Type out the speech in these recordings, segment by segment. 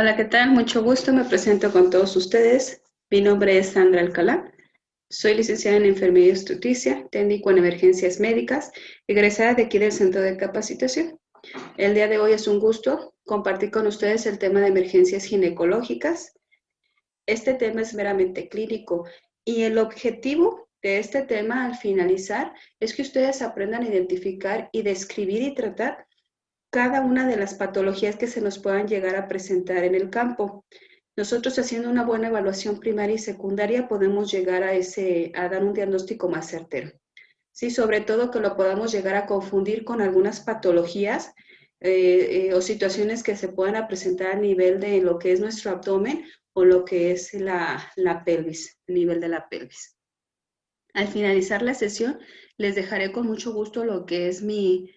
Hola, ¿qué tal? Mucho gusto, me presento con todos ustedes. Mi nombre es Sandra Alcalá. Soy licenciada en Enfermería y Obstetricia, técnico en emergencias médicas, egresada de aquí del Centro de Capacitación. El día de hoy es un gusto compartir con ustedes el tema de emergencias ginecológicas. Este tema es meramente clínico y el objetivo de este tema al finalizar es que ustedes aprendan a identificar y describir y tratar cada una de las patologías que se nos puedan llegar a presentar en el campo. Nosotros haciendo una buena evaluación primaria y secundaria podemos llegar a dar un diagnóstico más certero. Sí, sobre todo que lo podamos llegar a confundir con algunas patologías o situaciones que se puedan presentar a nivel de lo que es nuestro abdomen o lo que es la pelvis, el nivel de la pelvis. Al finalizar la sesión, les dejaré con mucho gusto lo que es mi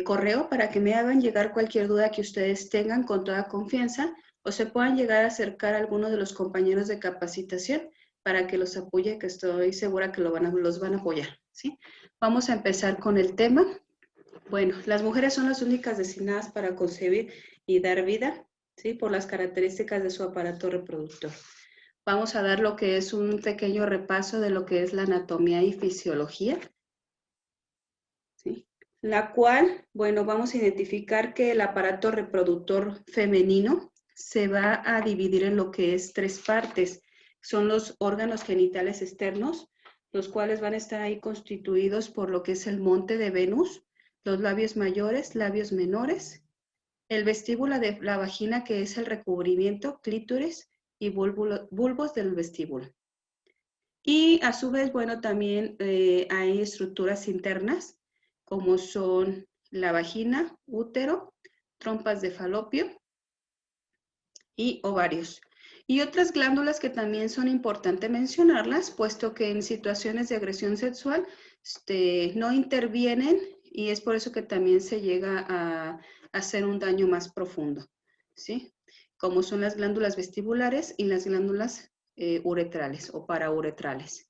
correo para que me hagan llegar cualquier duda que ustedes tengan con toda confianza o se puedan llegar a acercar a alguno de los compañeros de capacitación para que los apoye, que estoy segura que los van a apoyar, ¿sí? Vamos a empezar con el tema. Bueno, las mujeres son las únicas designadas para concebir y dar vida, ¿sí? Por las características de su aparato reproductor. Vamos a dar lo que es un pequeño repaso de lo que es la anatomía y fisiología, ¿sí? La cual, bueno, vamos a identificar que el aparato reproductor femenino se va a dividir en lo que es tres partes. Son los órganos genitales externos, los cuales van a estar ahí constituidos por lo que es el monte de Venus, los labios mayores, labios menores, el vestíbulo de la vagina, que es el recubrimiento, clítoris y bulbos del vestíbulo. Y a su vez, bueno, también hay estructuras internas, como son la vagina, útero, trompas de falopio y ovarios. Y otras glándulas que también son importantes mencionarlas, puesto que en situaciones de agresión sexual no intervienen y es por eso que también se llega a hacer un daño más profundo, ¿sí? Como son las glándulas vestibulares y las glándulas uretrales o parauretrales.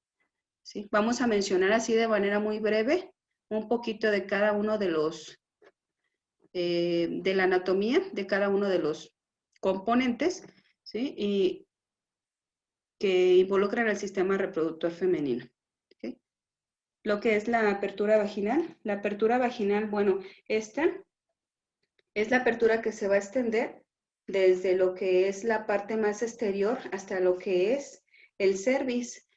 ¿Sí? Vamos a mencionar así de manera muy breve un poquito de cada uno de de la anatomía de cada uno de los componentes, ¿sí? Y que involucran al sistema reproductor femenino. ¿Sí? Lo que es la apertura vaginal. La apertura vaginal, bueno, esta es la apertura que se va a extender desde lo que es la parte más exterior hasta lo que es el cervix.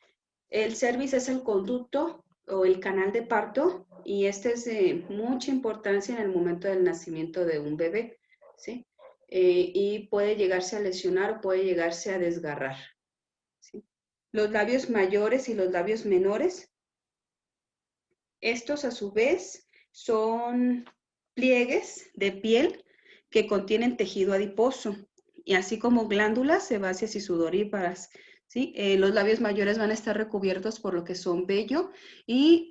El cervix es el conducto o el canal de parto y este es de mucha importancia en el momento del nacimiento de un bebé, ¿sí? Y puede llegarse a lesionar o puede llegarse a desgarrar, ¿sí? Los labios mayores y los labios menores, estos a su vez son pliegues de piel que contienen tejido adiposo y así como glándulas sebáceas y sudoríparas. ¿Sí? Los labios mayores van a estar recubiertos por lo que son vello y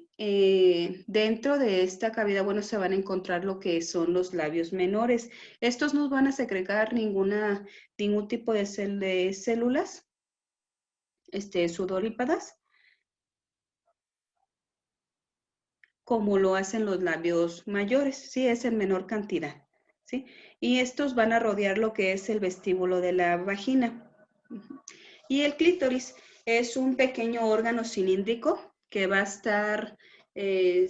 dentro de esta cavidad, bueno, se van a encontrar lo que son los labios menores. Estos no van a segregar ningún tipo de células sudoríparas como lo hacen los labios mayores, sí, es en menor cantidad, ¿sí? Y estos van a rodear lo que es el vestíbulo de la vagina. Y el clítoris es un pequeño órgano cilíndrico que va a estar,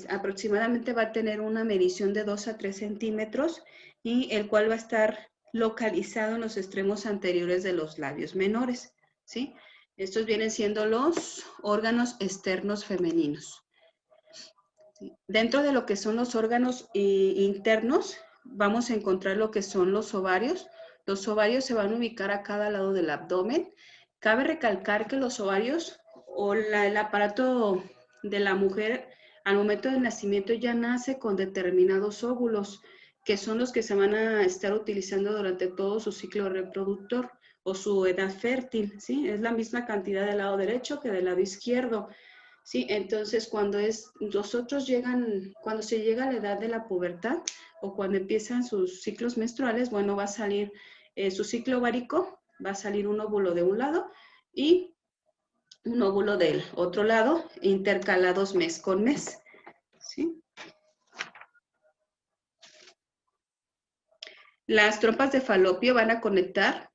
aproximadamente va a tener una medición de 2 a 3 centímetros y el cual va a estar localizado en los extremos anteriores de los labios menores, ¿sí? Estos vienen siendo los órganos externos femeninos. Dentro de lo que son los órganos internos, vamos a encontrar lo que son los ovarios. Los ovarios se van a ubicar a cada lado del abdomen. Cabe recalcar que los ovarios o el aparato de la mujer al momento del nacimiento ya nace con determinados óvulos, que son los que se van a estar utilizando durante todo su ciclo reproductor o su edad fértil, ¿sí? Es la misma cantidad del lado derecho que del lado izquierdo. Sí, entonces cuando se llega a la edad de la pubertad o cuando empiezan sus ciclos menstruales, bueno, va a salir su ciclo ovárico, va a salir un óvulo de un lado y un óvulo del otro lado, intercalados mes con mes, ¿sí? Las trompas de falopio van a conectar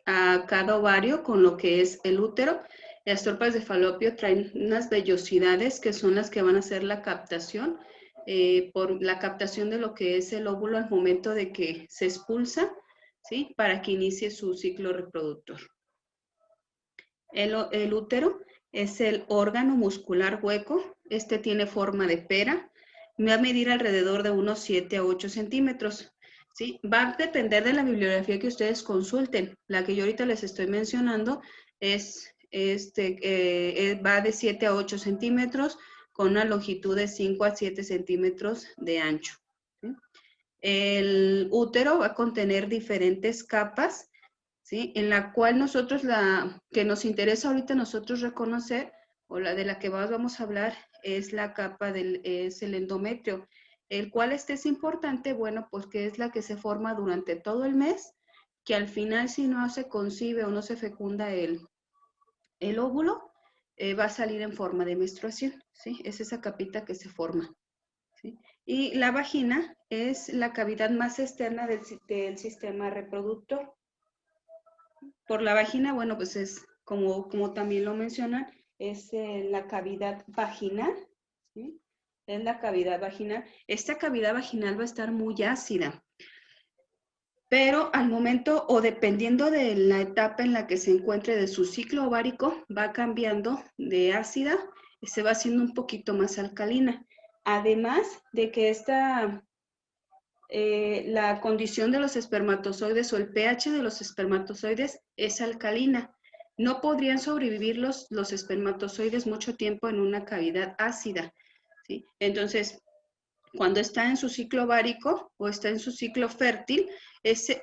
a cada ovario con lo que es el útero. Las trompas de falopio traen unas vellosidades que son las que van a hacer la captación, por la captación de lo que es el óvulo al momento de que se expulsa, ¿sí? Para que inicie su ciclo reproductor. El útero es el órgano muscular hueco. Este tiene forma de pera. Va a medir alrededor de unos 7 a 8 centímetros. ¿Sí? Va a depender de la bibliografía que ustedes consulten. La que yo ahorita les estoy mencionando va de 7 a 8 centímetros con una longitud de 5 a 7 centímetros de ancho. ¿Sí? El útero va a contener diferentes capas, ¿sí? En la cual nosotros, la que nos interesa ahorita nosotros reconocer, o la de la que más vamos a hablar, es la capa es el endometrio, el cual es importante, bueno, porque es la que se forma durante todo el mes, que al final si no se concibe o no se fecunda el óvulo, va a salir en forma de menstruación, ¿sí? Es esa capita que se forma, ¿sí? Y la vagina es la cavidad más externa del sistema reproductor. Por la vagina, bueno, pues es como también lo mencionan, es la cavidad vaginal, ¿sí? Es la cavidad vaginal. Esta cavidad vaginal va a estar muy ácida, pero al momento o dependiendo de la etapa en la que se encuentre de su ciclo ovárico, va cambiando de ácida y se va haciendo un poquito más alcalina. Además de que la condición de los espermatozoides o el pH de los espermatozoides es alcalina. No podrían sobrevivir los espermatozoides mucho tiempo en una cavidad ácida, ¿sí? Entonces, cuando está en su ciclo ovárico o está en su ciclo fértil, ese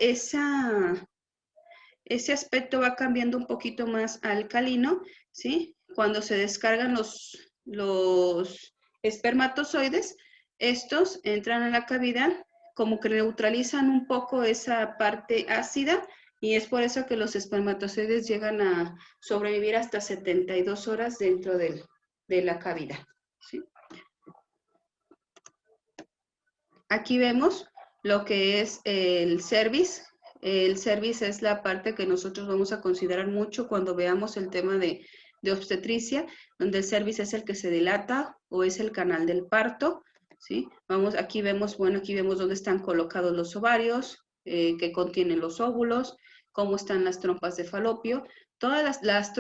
aspecto va cambiando un poquito más alcalino, ¿sí? Cuando se descargan los espermatozoides, estos entran a la cavidad, como que neutralizan un poco esa parte ácida, y es por eso que los espermatozoides llegan a sobrevivir hasta 72 horas dentro de la cavidad, ¿sí? Aquí vemos lo que es el cervix. El cervix es la parte que nosotros vamos a considerar mucho cuando veamos el tema de obstetricia, donde el cervix es el que se dilata o es el canal del parto, ¿sí? Aquí vemos dónde están colocados los ovarios, que contienen los óvulos, cómo están las trompas de falopio. Todas las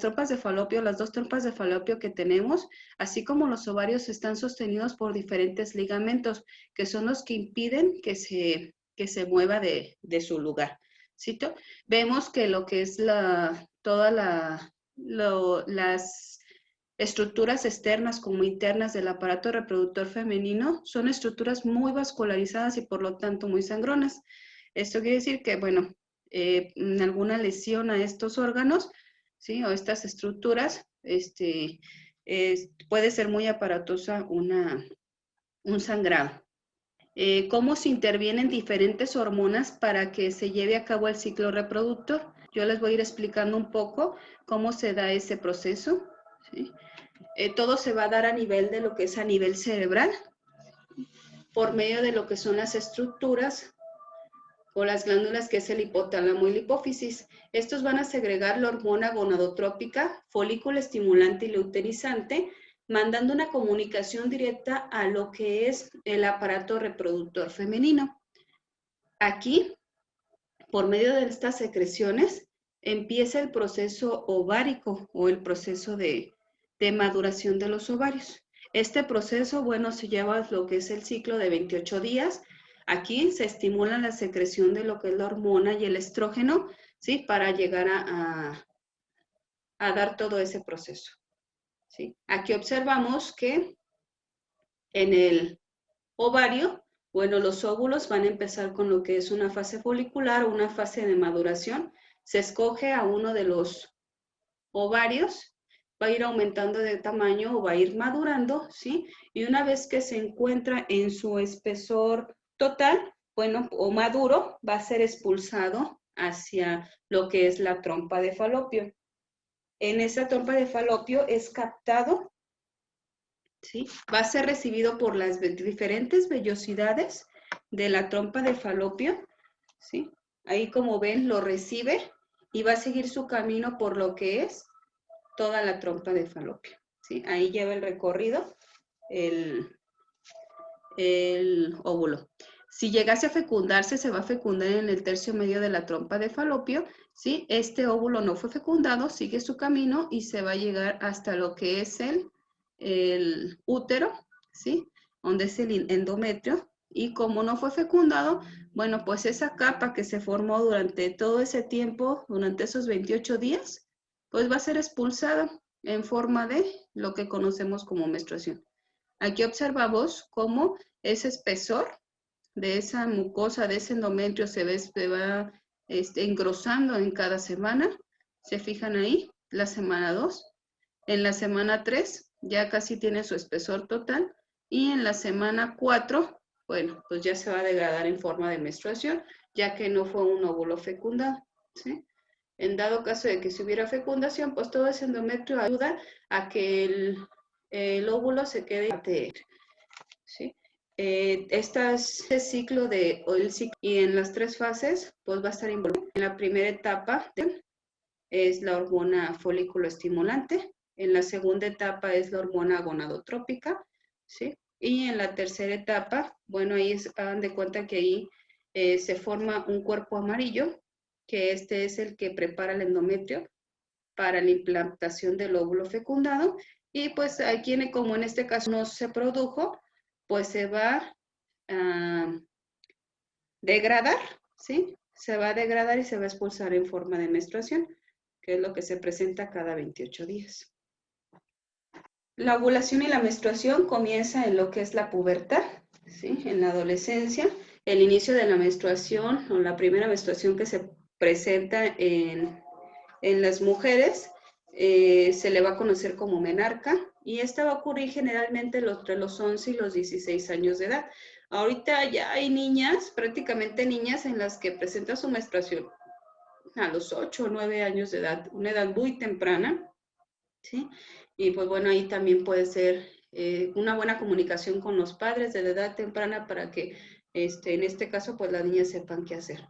trompas de falopio, las dos trompas de falopio que tenemos, así como los ovarios, están sostenidos por diferentes ligamentos, que son los que impiden que se mueva de su lugar. ¿Cito? Vemos que lo que es las estructuras externas como internas del aparato reproductor femenino son estructuras muy vascularizadas y por lo tanto muy sangronas. Esto quiere decir que, bueno, alguna lesión a estos órganos, ¿sí? O estas estructuras, puede ser muy aparatosa un sangrado. ¿Cómo se intervienen diferentes hormonas para que se lleve a cabo el ciclo reproductor? Yo les voy a ir explicando un poco cómo se da ese proceso, ¿sí? Todo se va a dar a nivel de lo que es a nivel cerebral, por medio de lo que son las estructuras o las glándulas, que es el hipotálamo y la hipófisis. Estos van a segregar la hormona gonadotrópica, folículo estimulante y luteinizante, mandando una comunicación directa a lo que es el aparato reproductor femenino. Aquí, por medio de estas secreciones, empieza el proceso ovárico o el proceso de maduración de los ovarios. Este proceso, bueno, se lleva lo que es el ciclo de 28 días. Aquí se estimula la secreción de lo que es la hormona y el estrógeno, ¿sí? Para llegar a dar todo ese proceso, ¿sí? Aquí observamos que en el ovario, bueno, los óvulos van a empezar con lo que es una fase folicular o una fase de maduración. Se escoge a uno de los ovarios, va a ir aumentando de tamaño o va a ir madurando, ¿sí? Y una vez que se encuentra en su espesor total, bueno, o maduro, va a ser expulsado hacia lo que es la trompa de falopio. En esa trompa de falopio es captado, ¿sí? Va a ser recibido por las diferentes vellosidades de la trompa de falopio, ¿sí? Ahí como ven lo recibe y va a seguir su camino por lo que es toda la trompa de falopio, ¿sí? Ahí lleva el recorrido el óvulo. Si llegase a fecundarse, se va a fecundar en el tercio medio de la trompa de falopio, ¿sí? Este óvulo no fue fecundado, sigue su camino y se va a llegar hasta lo que es el útero, ¿sí? Donde es el endometrio. Y como no fue fecundado, bueno, pues esa capa que se formó durante todo ese tiempo, durante esos 28 días, pues va a ser expulsada en forma de lo que conocemos como menstruación. Aquí observamos cómo ese espesor de esa mucosa, de ese endometrio se va engrosando en cada semana. Se fijan ahí, la semana 2. En la semana 3 ya casi tiene su espesor total. Y en la semana 4, bueno, pues ya se va a degradar en forma de menstruación, ya que no fue un óvulo fecundado, ¿sí? En dado caso de que si hubiera fecundación, pues todo ese endometrio ayuda a que el óvulo se quede, ¿sí? Este ciclo y en las 3 fases, pues va a estar involucrado. En la primera etapa es la hormona folículo estimulante, en la segunda etapa es la hormona gonadotrópica, ¿sí? Y en la tercera etapa, bueno, ahí hagan de cuenta que ahí se forma un cuerpo amarillo, que este es el que prepara el endometrio para la implantación del óvulo fecundado, y pues aquí, como en este caso no se produjo, pues se va a degradar, ¿sí? Se va a degradar y se va a expulsar en forma de menstruación, que es lo que se presenta cada 28 días. La ovulación y la menstruación comienza en lo que es la pubertad, ¿sí? En la adolescencia. El inicio de la menstruación o la primera menstruación que se presenta en las mujeres se le va a conocer como menarca, y esta va a ocurrir generalmente entre los 11 y los 16 años de edad. Ahorita ya hay niñas, prácticamente niñas, en las que presenta su menstruación a los 8 o 9 años de edad, una edad muy temprana, ¿sí? Y pues bueno, ahí también puede ser una buena comunicación con los padres de la edad temprana para que en este caso pues las niñas sepan qué hacer,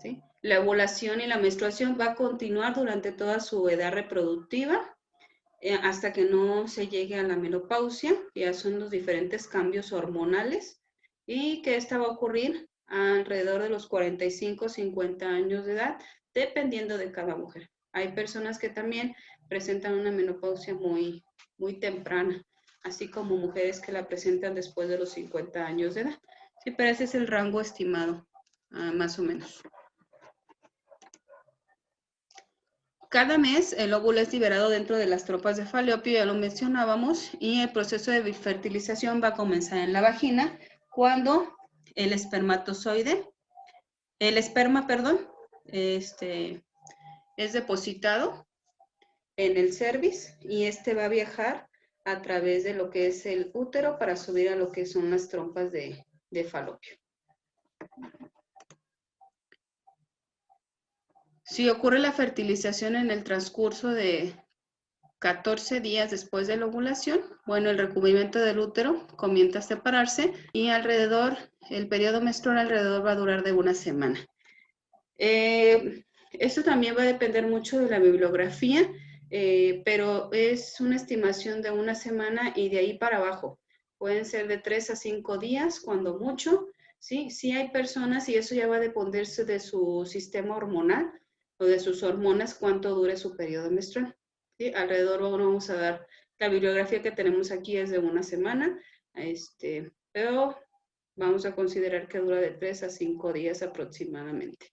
¿sí? La ovulación y la menstruación va a continuar durante toda su edad reproductiva hasta que no se llegue a la menopausia. Ya son los diferentes cambios hormonales, y que esta va a ocurrir alrededor de los 45, 50 años de edad, dependiendo de cada mujer. Hay personas que también presentan una menopausia muy, muy temprana, así como mujeres que la presentan después de los 50 años de edad. Sí, pero ese es el rango estimado, más o menos. Cada mes el óvulo es liberado dentro de las trompas de falopio, ya lo mencionábamos, y el proceso de fertilización va a comenzar en la vagina cuando el esperma, perdón, es depositado en el cervix, y este va a viajar a través de lo que es el útero para subir a lo que son las trompas de falopio. Si ocurre la fertilización en el transcurso de 14 días después de la ovulación, bueno, el recubrimiento del útero comienza a separarse, y el periodo menstrual alrededor va a durar de una semana. Esto también va a depender mucho de la bibliografía, pero es una estimación de una semana y de ahí para abajo. Pueden ser de 3 a 5 días, cuando mucho, ¿sí? Sí hay personas, y eso ya va a dependerse de su sistema hormonal o de sus hormonas, cuánto dure su periodo menstrual, ¿sí? Alrededor vamos a dar, la bibliografía que tenemos aquí es de una semana, pero vamos a considerar que dura de 3 a 5 días aproximadamente.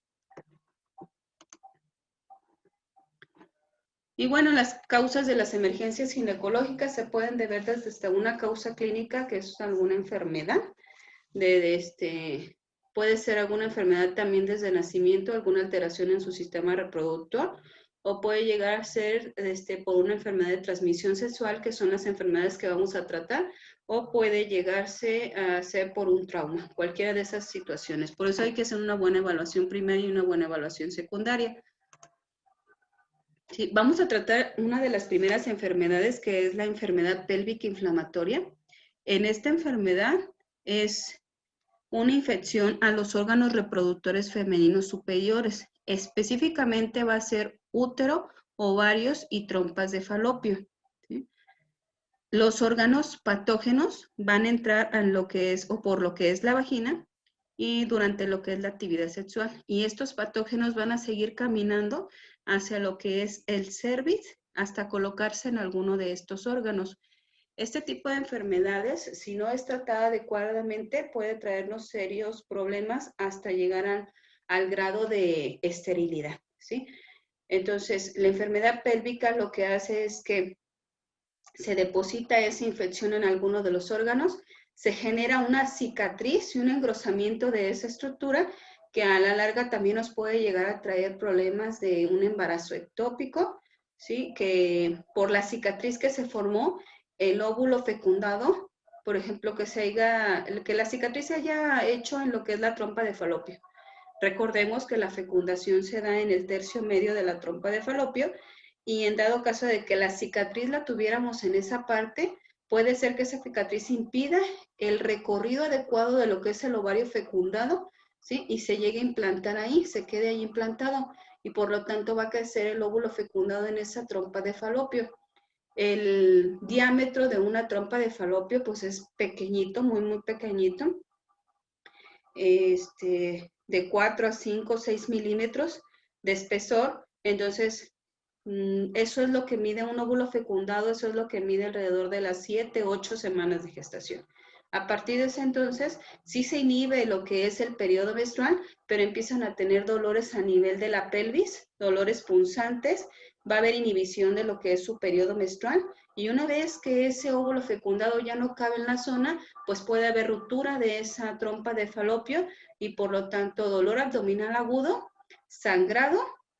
Y bueno, las causas de las emergencias ginecológicas se pueden deber desde una causa clínica, que es alguna enfermedad, puede ser alguna enfermedad también desde nacimiento, alguna alteración en su sistema reproductor, o puede llegar a ser por una enfermedad de transmisión sexual, que son las enfermedades que vamos a tratar, o puede llegarse a ser por un trauma, cualquiera de esas situaciones. Por eso hay que hacer una buena evaluación primaria y una buena evaluación secundaria. Sí, vamos a tratar una de las primeras enfermedades, que es la enfermedad pélvica inflamatoria. En esta enfermedad es una infección a los órganos reproductores femeninos superiores. Específicamente va a ser útero, ovarios y trompas de falopio, ¿sí? Los órganos patógenos van a entrar en lo que es o por lo que es la vagina y durante lo que es la actividad sexual. Y estos patógenos van a seguir caminando hacia lo que es el cervix hasta colocarse en alguno de estos órganos. Este tipo de enfermedades, si no es tratada adecuadamente, puede traernos serios problemas hasta llegar al grado de esterilidad, ¿sí? Entonces, la enfermedad pélvica lo que hace es que se deposita esa infección en alguno de los órganos, se genera una cicatriz y un engrosamiento de esa estructura que a la larga también nos puede llegar a traer problemas de un embarazo ectópico, ¿sí? Que por la cicatriz que se formó, el óvulo fecundado, por ejemplo, que la cicatriz se haya hecho en lo que es la trompa de falopio. Recordemos que la fecundación se da en el tercio medio de la trompa de falopio y en dado caso de que la cicatriz la tuviéramos en esa parte, puede ser que esa cicatriz impida el recorrido adecuado de lo que es el ovario fecundado, ¿sí? Y se llegue a implantar ahí, se quede ahí implantado y por lo tanto va a crecer el óvulo fecundado en esa trompa de falopio. El diámetro de una trompa de falopio pues es pequeñito, muy, muy pequeñito. De 4 a 5 o 6 milímetros de espesor. Entonces, eso es lo que mide un óvulo fecundado, eso es lo que mide alrededor de las 7, 8 semanas de gestación. A partir de ese entonces, sí se inhibe lo que es el periodo menstrual, pero empiezan a tener dolores a nivel de la pelvis, dolores punzantes, va a haber inhibición de lo que es su periodo menstrual, y una vez que ese óvulo fecundado ya no cabe en la zona, pues puede haber ruptura de esa trompa de falopio y por lo tanto dolor abdominal agudo, sangrado,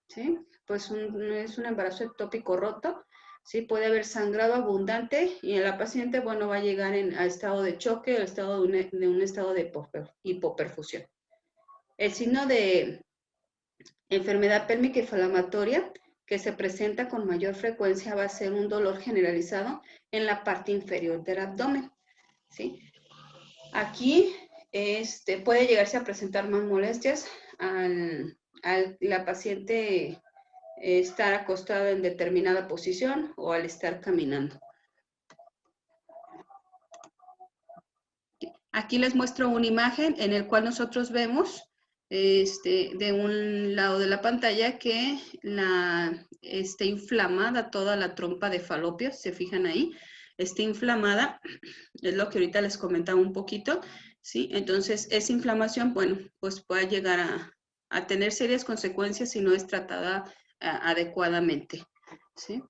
¿sí? Pues es un embarazo ectópico roto, ¿sí? Puede haber sangrado abundante y en la paciente, bueno, va a llegar a estado de choque o estado de un estado de hipoperfusión. El signo de enfermedad pélvica inflamatoria que se presenta con mayor frecuencia va a ser un dolor generalizado en la parte inferior del abdomen, ¿sí? Aquí puede llegarse a presentar más molestias al la paciente estar acostada en determinada posición o al estar caminando. Aquí les muestro una imagen en el cual nosotros vemos de un lado de la pantalla que está inflamada toda la trompa de falopio, se fijan ahí, está inflamada, es lo que ahorita les comentaba un poquito, ¿sí? Entonces, esa inflamación, bueno, pues puede llegar a tener serias consecuencias si no es tratada adecuadamente, ¿sí?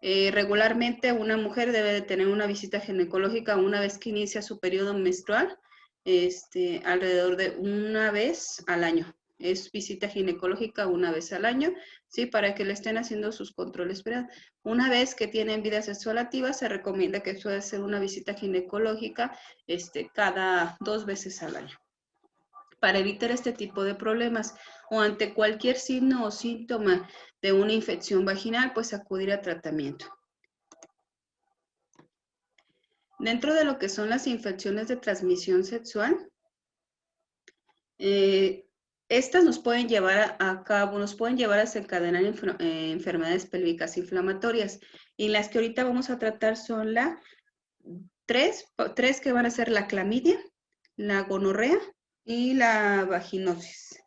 Regularmente una mujer debe de tener una visita ginecológica una vez que inicia su periodo menstrual, alrededor de una vez al año. Es visita ginecológica una vez al año, ¿sí? Para que le estén haciendo sus controles previos. Una vez que tienen vida sexual activa, se recomienda que suele ser una visita ginecológica cada 2 veces al año. Para evitar este tipo de problemas o ante cualquier signo o síntoma de una infección vaginal, pues acudir a tratamiento. Dentro de lo que son las infecciones de transmisión sexual, estas nos pueden llevar a cabo, nos pueden llevar a desencadenar enfermedades pélvicas inflamatorias. Y las que ahorita vamos a tratar son tres que van a ser la clamidia, la gonorrea y la vaginosis.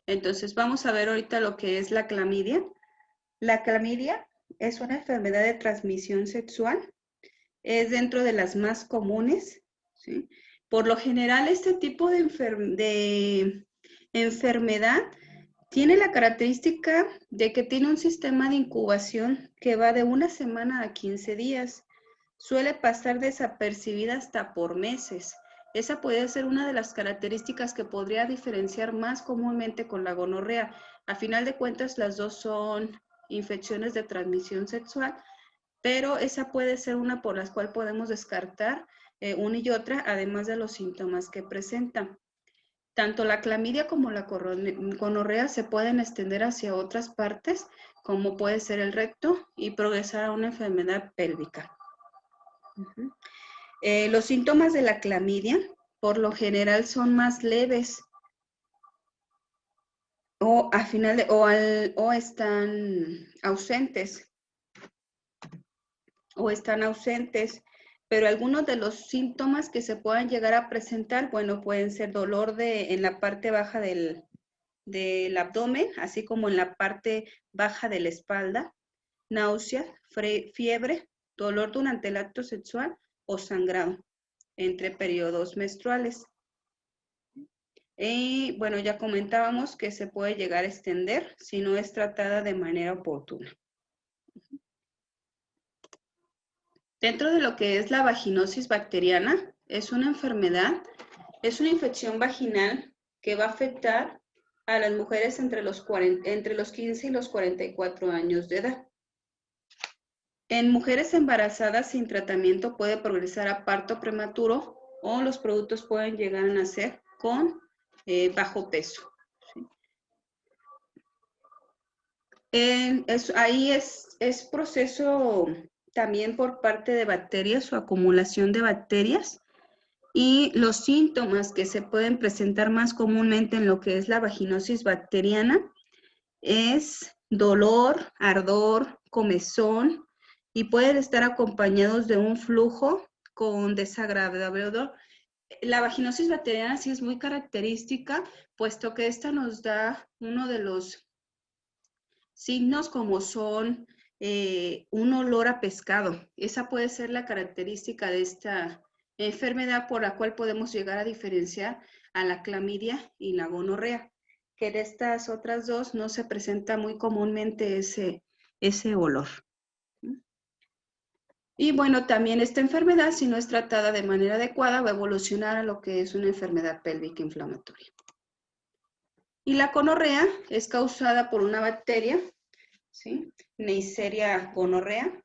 Entonces, vamos a ver ahorita lo que es la clamidia. La clamidia es una enfermedad de transmisión sexual. Es dentro de las más comunes, ¿sí? Por lo general, este tipo de enfermedad tiene la característica de que tiene un sistema de incubación que va de 1 semana a 15 días. Suele pasar desapercibida hasta por meses. Esa puede ser una de las características que podría diferenciar más comúnmente con la gonorrea. A final de cuentas, las dos son infecciones de transmisión sexual, pero esa puede ser una por la cual podemos descartar una y otra, además de los síntomas que presentan. Tanto la clamidia como la gonorrea se pueden extender hacia otras partes, como puede ser el recto, y progresar a una enfermedad pélvica. Los síntomas de la clamidia por lo general son más leves o al final o están ausentes pero algunos de los síntomas que se puedan llegar a presentar, bueno, pueden ser dolor en la parte baja del abdomen, así como en la parte baja de la espalda, náusea, fiebre, dolor durante el acto sexual o sangrado entre periodos menstruales. Y bueno, ya comentábamos que se puede llegar a extender si no es tratada de manera oportuna. Dentro de lo que es la vaginosis bacteriana, es una enfermedad, es una infección vaginal que va a afectar a las mujeres entre los 15 y los 44 años de edad. En mujeres embarazadas sin tratamiento puede progresar a parto prematuro o los productos pueden llegar a nacer con bajo peso. ¿Sí? Ahí es proceso también por parte de bacterias o acumulación de bacterias y los síntomas que se pueden presentar más comúnmente en lo que es la vaginosis bacteriana es dolor, ardor, comezón y pueden estar acompañados de un flujo con desagradable odor. La vaginosis bacteriana sí es muy característica, puesto que esta nos da uno de los signos como son un olor a pescado. Esa puede ser la característica de esta enfermedad por la cual podemos llegar a diferenciar a la clamidia y la gonorrea, que de estas otras dos no se presenta muy comúnmente ese olor. Y bueno, también esta enfermedad, si no es tratada de manera adecuada, va a evolucionar a lo que es una enfermedad pélvica inflamatoria. Y la gonorrea es causada por una bacteria, ¿sí? Neisseria gonorrea.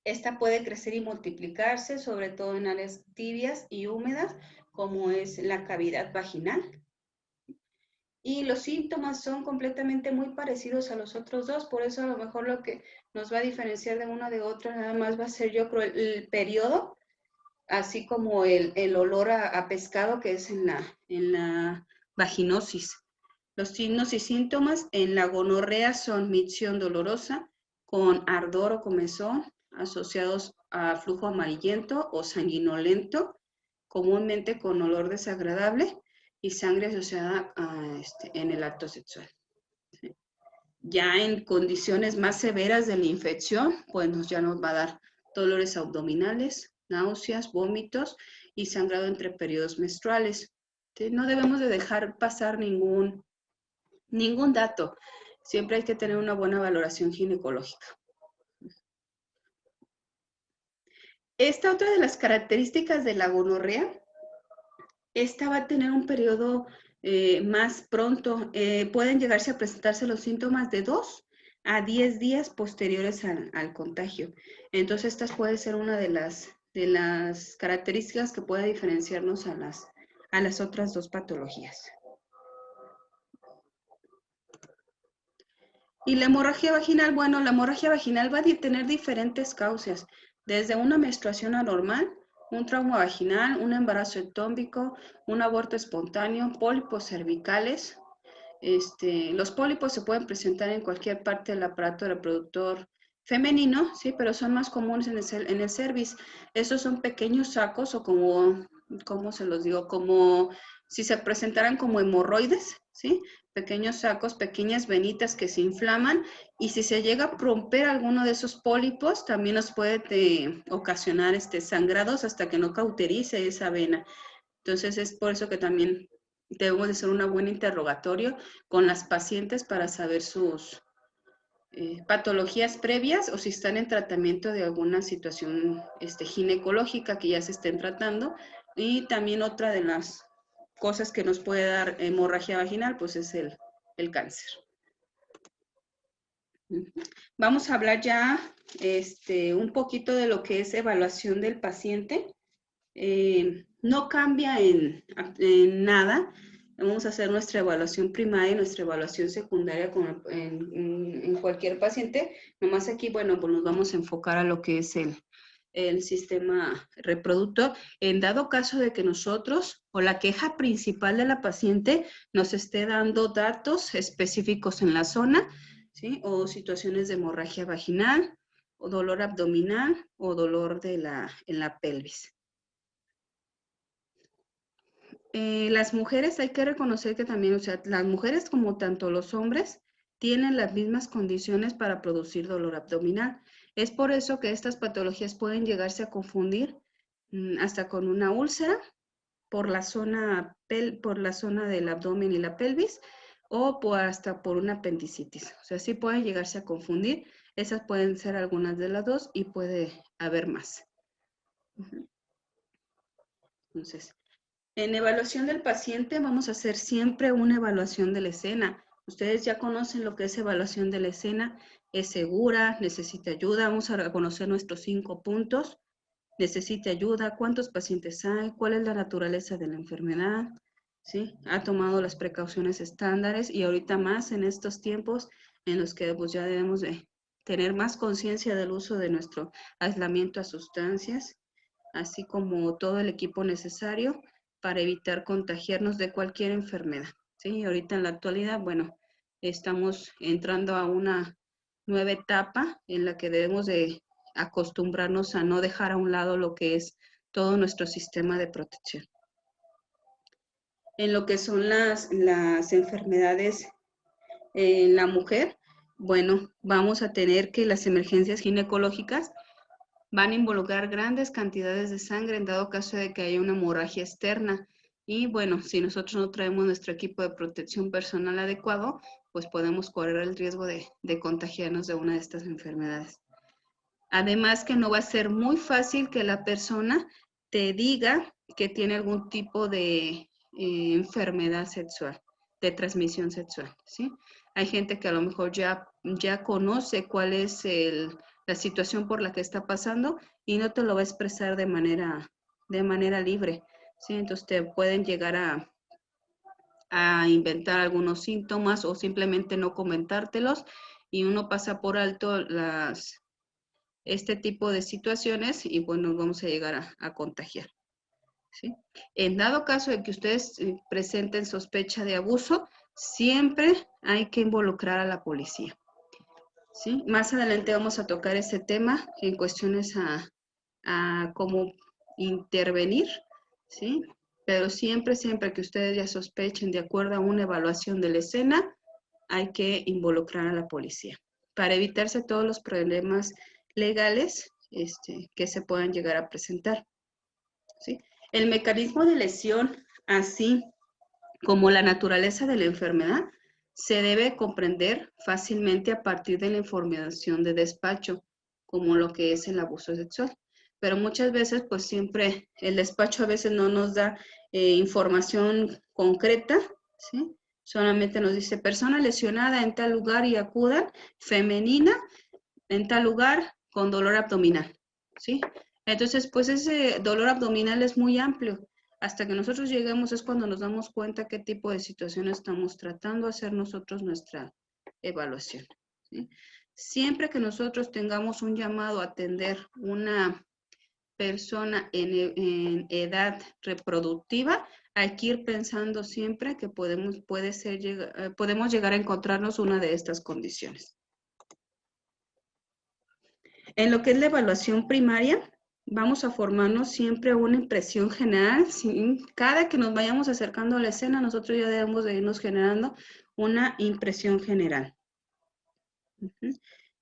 Esta puede crecer y multiplicarse, sobre todo en áreas tibias y húmedas, como es la cavidad vaginal. Y los síntomas son completamente muy parecidos a los otros dos, por eso a lo mejor lo que nos va a diferenciar de una de otra nada más va a ser, yo creo, el periodo, así como el olor a pescado que es en la vaginosis. Los signos y síntomas en la gonorrea son micción dolorosa con ardor o comezón asociados a flujo amarillento o sanguinolento, comúnmente con olor desagradable y sangre asociada en el acto sexual. ¿Sí? Ya en condiciones más severas de la infección, pues ya nos va a dar dolores abdominales, náuseas, vómitos y sangrado entre periodos menstruales. ¿Sí? No debemos de dejar pasar ningún dato. Siempre hay que tener una buena valoración ginecológica. Esta otra de las características de la gonorrea, esta va a tener un periodo más pronto. Pueden llegarse a presentarse los síntomas de 2 a 10 días posteriores al contagio. Entonces, esta puede ser una de las características que puede diferenciarnos a las otras dos patologías. Y la hemorragia vaginal, bueno, la hemorragia vaginal va a tener diferentes causas, desde una menstruación anormal, un trauma vaginal, un embarazo ectópico, un aborto espontáneo, pólipos cervicales. Los pólipos se pueden presentar en cualquier parte del aparato reproductor femenino, sí, pero son más comunes en el cervix. Esos son pequeños sacos o ¿cómo se los digo? Como si se presentaran como hemorroides, ¿sí? Pequeños sacos, pequeñas venitas que se inflaman y si se llega a romper alguno de esos pólipos, también nos puede ocasionar sangrados hasta que no cauterice esa vena. Entonces es por eso que también debemos de hacer un buen interrogatorio con las pacientes para saber sus patologías previas o si están en tratamiento de alguna situación ginecológica que ya se estén tratando. Y también otra de las cosas que nos puede dar hemorragia vaginal, pues es el cáncer. Vamos a hablar ya un poquito de lo que es evaluación del paciente. No cambia en nada. Vamos a hacer nuestra evaluación primaria y nuestra evaluación secundaria en cualquier paciente. Nomás aquí, bueno, pues nos vamos a enfocar a lo que es el sistema reproductor, en dado caso de que nosotros o la queja principal de la paciente nos esté dando datos específicos en la zona, ¿sí? O situaciones de hemorragia vaginal, o dolor abdominal, o dolor en la pelvis. Las mujeres hay que reconocer que también, o sea, las mujeres como tanto los hombres tienen las mismas condiciones para producir dolor abdominal. Es por eso que estas patologías pueden llegarse a confundir hasta con una úlcera por la zona del abdomen y la pelvis o hasta por una apendicitis. O sea, sí pueden llegarse a confundir. Esas pueden ser algunas de las dos y puede haber más. Entonces, en evaluación del paciente vamos a hacer siempre una evaluación de la escena. Ustedes ya conocen lo que es evaluación de la escena. Es segura, necesita ayuda. Vamos a conocer nuestros 5 puntos. Necesita ayuda, cuántos pacientes hay, cuál es la naturaleza de la enfermedad, ¿sí? Ha tomado las precauciones estándares y ahorita más en estos tiempos en los que pues, ya debemos de tener más conciencia del uso de nuestro aislamiento a sustancias, así como todo el equipo necesario para evitar contagiarnos de cualquier enfermedad, ¿sí? Ahorita en la actualidad, bueno, estamos entrando a una nueva etapa en la que debemos de acostumbrarnos a no dejar a un lado lo que es todo nuestro sistema de protección. En lo que son las enfermedades en la mujer, bueno, vamos a tener que las emergencias ginecológicas van a involucrar grandes cantidades de sangre en dado caso de que haya una hemorragia externa. Y bueno, si nosotros no traemos nuestro equipo de protección personal adecuado, pues podemos correr el riesgo de contagiarnos de una de estas enfermedades. Además que no va a ser muy fácil que la persona te diga que tiene algún tipo de enfermedad sexual, de transmisión sexual, ¿sí? Hay gente que a lo mejor ya conoce cuál es la situación por la que está pasando y no te lo va a expresar de manera libre, ¿sí? Entonces te pueden llegar a inventar algunos síntomas o simplemente no comentártelos y uno pasa por alto este tipo de situaciones y pues nos vamos a llegar a contagiar, ¿sí? En dado caso de que ustedes presenten sospecha de abuso, siempre hay que involucrar a la policía, ¿sí? Más adelante vamos a tocar ese tema en cuestiones a cómo intervenir, ¿sí? Pero siempre que ustedes ya sospechen de acuerdo a una evaluación de la escena, hay que involucrar a la policía para evitarse todos los problemas legales que se puedan llegar a presentar, ¿sí? El mecanismo de lesión, así como la naturaleza de la enfermedad, se debe comprender fácilmente a partir de la información de despacho, como lo que es el abuso sexual. Pero muchas veces, pues siempre el despacho a veces no nos da información concreta, ¿sí? Solamente nos dice persona lesionada en tal lugar y acudan, femenina, en tal lugar con dolor abdominal, ¿sí? Entonces, pues ese dolor abdominal es muy amplio. Hasta que nosotros lleguemos es cuando nos damos cuenta qué tipo de situación estamos tratando de hacer nosotros nuestra evaluación, ¿sí? Siempre que nosotros tengamos un llamado a atender una persona en edad reproductiva, hay que ir pensando siempre que podemos llegar a encontrarnos una de estas condiciones. En lo que es la evaluación primaria, vamos a formarnos siempre una impresión general. Cada que nos vayamos acercando a la escena, nosotros ya debemos de irnos generando una impresión general.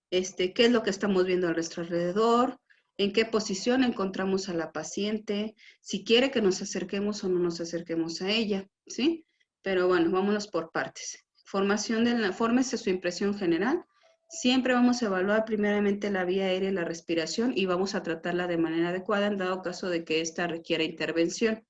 ¿Qué es lo que estamos viendo a nuestro alrededor? ¿En qué posición encontramos a la paciente? Si quiere que nos acerquemos o no nos acerquemos a ella, ¿sí? Pero bueno, vámonos por partes. Fórmese su impresión general. Siempre vamos a evaluar primeramente la vía aérea y la respiración y vamos a tratarla de manera adecuada en dado caso de que ésta requiera intervención,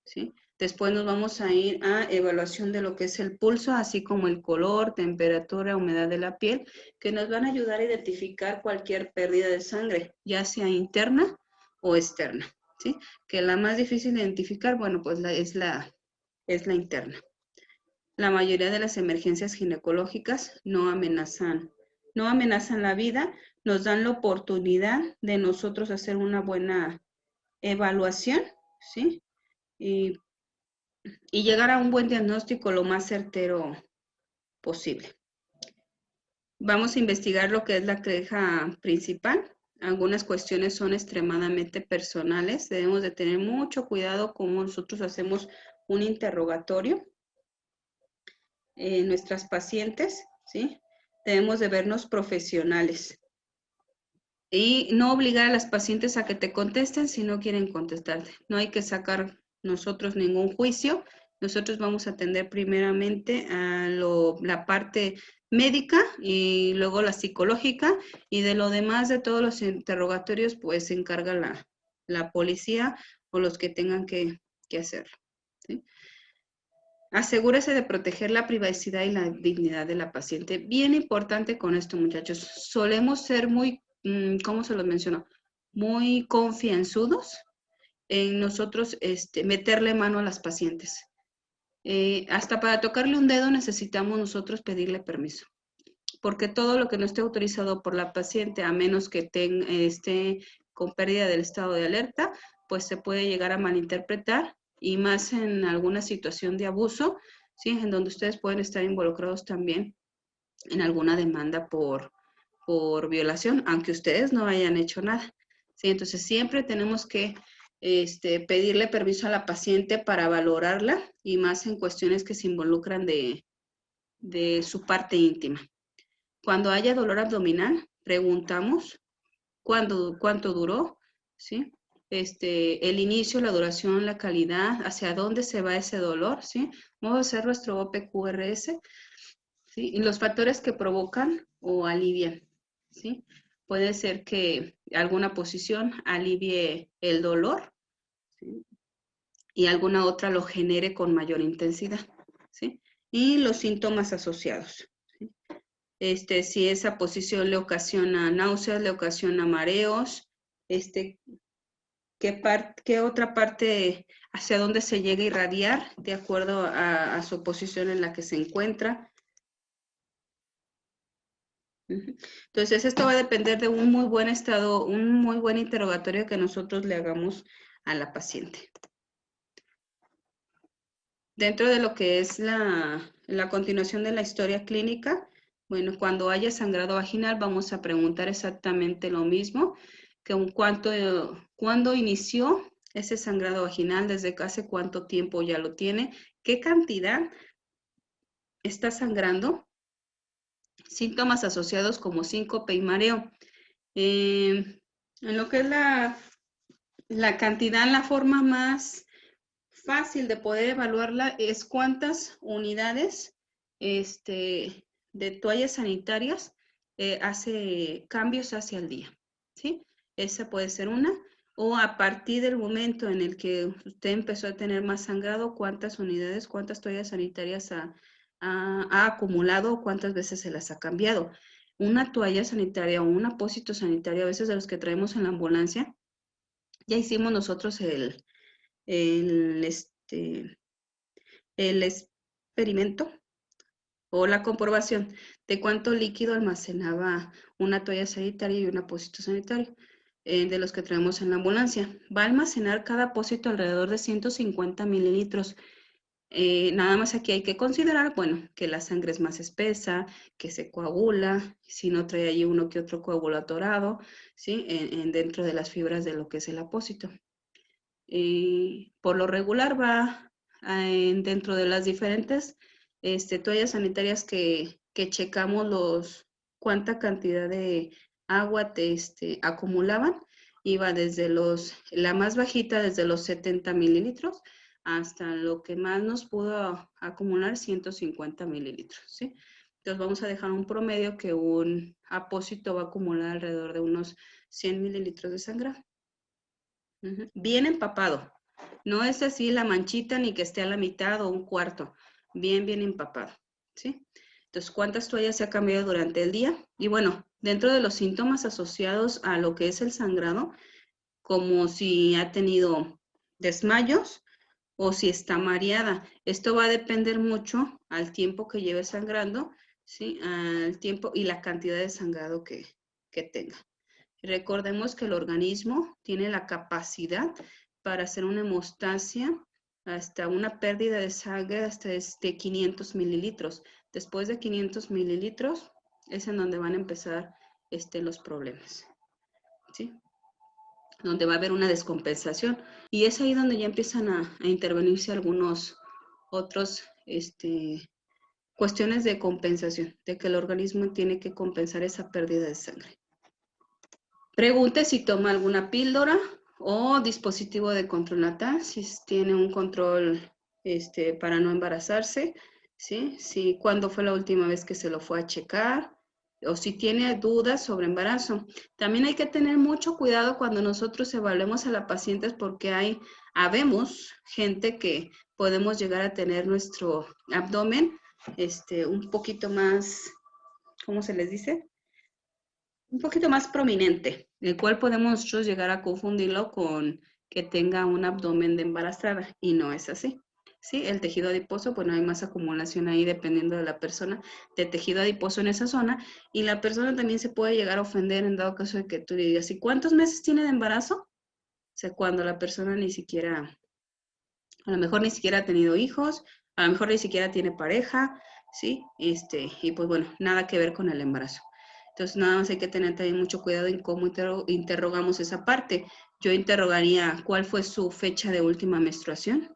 ¿sí? Después nos vamos a ir a evaluación de lo que es el pulso, así como el color, temperatura, humedad de la piel, que nos van a ayudar a identificar cualquier pérdida de sangre, ya sea interna o externa, ¿sí? Que la más difícil de identificar, bueno, pues es la interna. La mayoría de las emergencias ginecológicas no amenazan no amenazan la vida, nos dan la oportunidad de nosotros hacer una buena evaluación, ¿sí? Y llegar a un buen diagnóstico lo más certero posible. Vamos a investigar lo que es la queja principal. Algunas cuestiones son extremadamente personales. Debemos de tener mucho cuidado cómo nosotros hacemos un interrogatorio. Nuestras pacientes, ¿sí? Debemos de vernos profesionales. Y no obligar a las pacientes a que te contesten si no quieren contestarte. No hay que sacar nosotros ningún juicio. Nosotros vamos a atender primeramente a la parte médica y luego la psicológica, y de lo demás de todos los interrogatorios pues se encarga la policía o los que tengan que hacerlo, ¿sí? Asegúrese de proteger la privacidad y la dignidad de la paciente. Bien importante con esto, muchachos. Solemos ser muy, ¿cómo se los menciono? Muy confianzudos en nosotros meterle mano a las pacientes. Hasta para tocarle un dedo necesitamos nosotros pedirle permiso, porque todo lo que no esté autorizado por la paciente, a menos que esté con pérdida del estado de alerta, pues se puede llegar a malinterpretar, y más en alguna situación de abuso, ¿sí? En donde ustedes pueden estar involucrados también en alguna demanda por violación, aunque ustedes no hayan hecho nada, ¿sí? Entonces siempre tenemos que pedirle permiso a la paciente para valorarla, y más en cuestiones que se involucran de su parte íntima. Cuando haya dolor abdominal, preguntamos cuánto duró, ¿sí? El inicio, la duración, la calidad, hacia dónde se va ese dolor, ¿sí? Vamos a hacer nuestro OPQRS, ¿sí? Y los factores que provocan o alivian, ¿sí? Puede ser que alguna posición alivie el dolor, ¿sí? Y alguna otra lo genere con mayor intensidad, ¿sí? Y los síntomas asociados, ¿sí? Si esa posición le ocasiona náuseas, le ocasiona mareos, qué otra parte, hacia dónde se llega a irradiar de acuerdo a su posición en la que se encuentra. Entonces, esto va a depender de un muy buen estado, un muy buen interrogatorio que nosotros le hagamos a la paciente. Dentro de lo que es la continuación de la historia clínica, bueno, cuando haya sangrado vaginal vamos a preguntar exactamente lo mismo, que cuándo inició ese sangrado vaginal, desde hace cuánto tiempo ya lo tiene, qué cantidad está sangrando, síntomas asociados como síncope y mareo. En lo que es la cantidad, la forma más fácil de poder evaluarla es cuántas unidades de toallas sanitarias hace cambios hacia el día, ¿sí? Esa puede ser una. O a partir del momento en el que usted empezó a tener más sangrado, cuántas unidades, cuántas toallas sanitarias ha acumulado, cuántas veces se las ha cambiado. Una toalla sanitaria o un apósito sanitario, a veces de los que traemos en la ambulancia, ya hicimos nosotros el experimento o la comprobación de cuánto líquido almacenaba una toalla sanitaria y un apósito sanitario de los que traemos en la ambulancia. Va a almacenar cada apósito alrededor de 150 mililitros. Nada más aquí hay que considerar, bueno, que la sangre es más espesa, que se coagula, si no trae ahí uno que otro coágulo atorado, ¿sí? Dentro de las fibras de lo que es el apósito. Por lo regular va dentro de las diferentes toallas sanitarias que checamos cuánta cantidad de agua acumulaban. Iba desde la más bajita, desde los 70 mililitros, hasta lo que más nos pudo acumular, 150 mililitros, ¿sí? Entonces vamos a dejar un promedio que un apósito va a acumular alrededor de unos 100 mililitros de sangre. Bien empapado. No es así la manchita ni que esté a la mitad o un cuarto. Bien, bien empapado, ¿sí? Entonces, ¿cuántas toallas se ha cambiado durante el día? Y bueno, dentro de los síntomas asociados a lo que es el sangrado, como si ha tenido desmayos o si está mareada. Esto va a depender mucho al tiempo que lleve sangrando, ¿sí? Al tiempo y la cantidad de sangrado que tenga. Recordemos que el organismo tiene la capacidad para hacer una hemostasia hasta una pérdida de sangre hasta 500 mililitros. Después de 500 mililitros es en donde van a empezar los problemas, ¿sí? Donde va a haber una descompensación. Y es ahí donde ya empiezan a intervenirse algunos otros cuestiones de compensación, de que el organismo tiene que compensar esa pérdida de sangre. Pregunte si toma alguna píldora o dispositivo de control natal, si tiene un control para no embarazarse, ¿sí? Si cuándo fue la última vez que se lo fue a checar, o si tiene dudas sobre embarazo. También hay que tener mucho cuidado cuando nosotros evaluemos a la paciente porque habemos gente que podemos llegar a tener nuestro abdomen un poquito más, ¿cómo se les dice? Un poquito más prominente, el cual podemos nosotros llegar a confundirlo con que tenga un abdomen de embarazada, y no es así. ¿Sí? El tejido adiposo, bueno, hay más acumulación ahí dependiendo de la persona, de tejido adiposo en esa zona, y la persona también se puede llegar a ofender en dado caso de que tú le digas, ¿y cuántos meses tiene de embarazo? O sea, cuando la persona ni siquiera, a lo mejor ni siquiera ha tenido hijos, a lo mejor ni siquiera tiene pareja, ¿sí? Y pues bueno, nada que ver con el embarazo. Entonces, nada más hay que tener también mucho cuidado en cómo interrogamos esa parte. Yo interrogaría cuál fue su fecha de última menstruación.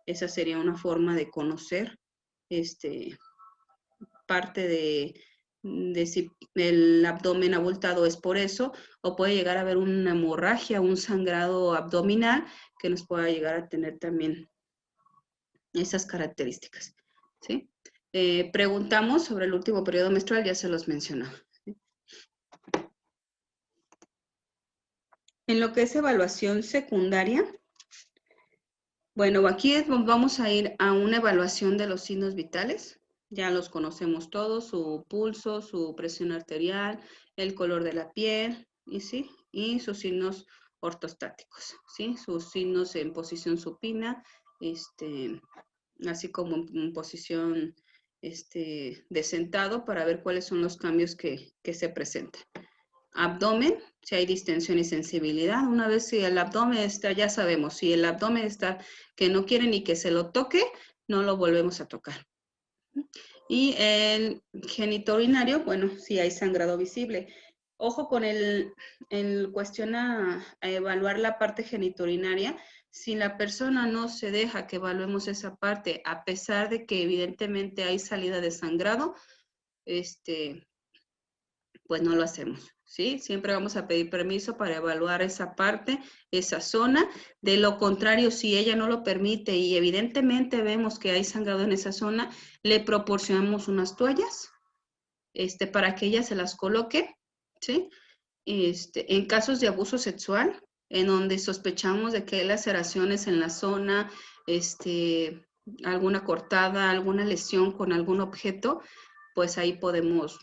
Esa sería una forma de conocer parte de si el abdomen abultado es por eso, o puede llegar a haber una hemorragia, un sangrado abdominal que nos pueda llegar a tener también esas características, ¿sí? Preguntamos sobre el último periodo menstrual, ya se los mencionó. ¿Sí? En lo que es evaluación secundaria, bueno, aquí vamos a ir a una evaluación de los signos vitales. Ya los conocemos todos, su pulso, su presión arterial, el color de la piel, ¿sí? Y sus signos ortostáticos, ¿sí? Sus signos en posición supina, así como en posición de sentado para ver cuáles son los cambios que se presentan. Abdomen, si hay distensión y sensibilidad. Una vez si el abdomen está, ya sabemos, si el abdomen está que no quiere ni que se lo toque, no lo volvemos a tocar. Y el genitourinario, bueno, si hay sangrado visible. Ojo con el cuestión a evaluar la parte genitourinaria. Si la persona no se deja que evaluemos esa parte, a pesar de que evidentemente hay salida de sangrado, pues no lo hacemos, ¿sí? Siempre vamos a pedir permiso para evaluar esa parte, esa zona. De lo contrario, si ella no lo permite y evidentemente vemos que hay sangrado en esa zona, le proporcionamos unas toallas, para que ella se las coloque, ¿sí? En casos de abuso sexual, en donde sospechamos de que hay laceraciones en la zona, alguna cortada, alguna lesión con algún objeto, pues ahí podemos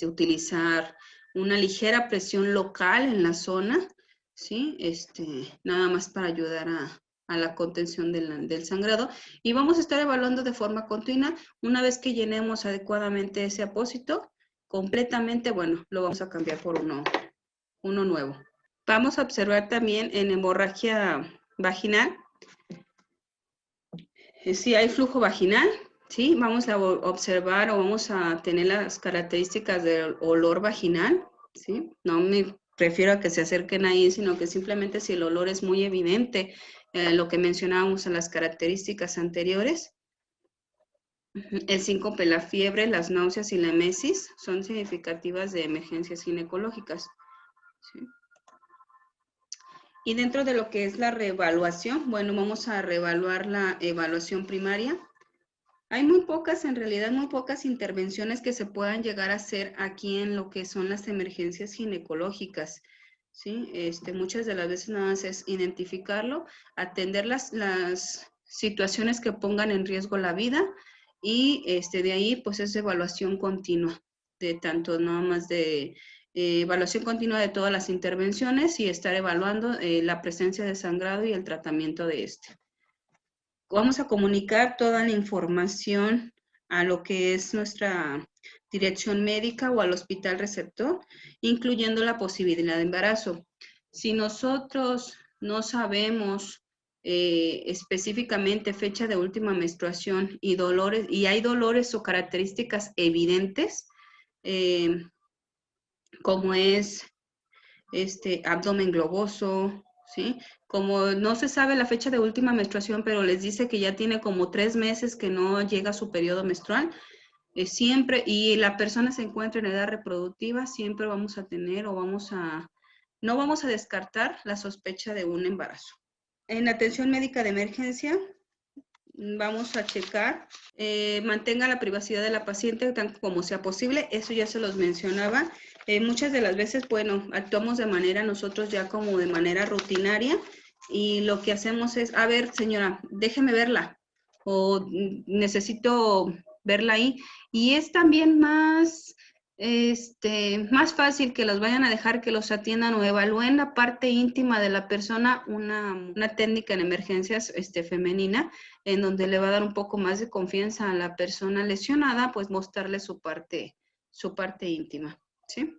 utilizar una ligera presión local en la zona, ¿sí? Nada más para ayudar a la contención del sangrado. Y vamos a estar evaluando de forma continua. Una vez que llenemos adecuadamente ese apósito, completamente, bueno, lo vamos a cambiar por uno nuevo. Vamos a observar también en hemorragia vaginal, si hay flujo vaginal, ¿sí? Vamos a observar o vamos a tener las características del olor vaginal, ¿sí? No me refiero a que se acerquen ahí, sino que simplemente si el olor es muy evidente, lo que mencionábamos en las características anteriores. El síncope, la fiebre, las náuseas y la emesis son significativas de emergencias ginecológicas, ¿sí? Y dentro de lo que es la reevaluación, bueno, vamos a reevaluar la evaluación primaria. Hay muy pocas, en realidad muy pocas intervenciones que se puedan llegar a hacer aquí en lo que son las emergencias ginecológicas, ¿sí? Muchas de las veces nada más es identificarlo, atender las situaciones que pongan en riesgo la vida y de ahí pues es evaluación continua, de tanto nada más de evaluación continua de todas las intervenciones y estar evaluando la presencia de sangrado y el tratamiento de este. Vamos a comunicar toda la información a lo que es nuestra dirección médica o al hospital receptor, incluyendo la posibilidad de embarazo. Si nosotros no sabemos específicamente fecha de última menstruación y dolores, y hay dolores o características evidentes, como es abdomen globoso, ¿sí? Como no se sabe la fecha de última menstruación, pero les dice que ya tiene como 3 meses que no llega a su periodo menstrual, siempre, y la persona se encuentra en edad reproductiva, siempre vamos a tener o no vamos a descartar la sospecha de un embarazo. En atención médica de emergencia, vamos a checar, mantenga la privacidad de la paciente tanto como sea posible, eso ya se los mencionaba. Muchas de las veces, bueno, actuamos de manera nosotros ya como de manera rutinaria y lo que hacemos es, a ver, señora, déjeme verla o necesito verla ahí. Y es también más fácil que los vayan a dejar que los atiendan o evalúen la parte íntima de la persona, una técnica en emergencias femenina, en donde le va a dar un poco más de confianza a la persona lesionada, pues mostrarle su parte íntima, ¿sí?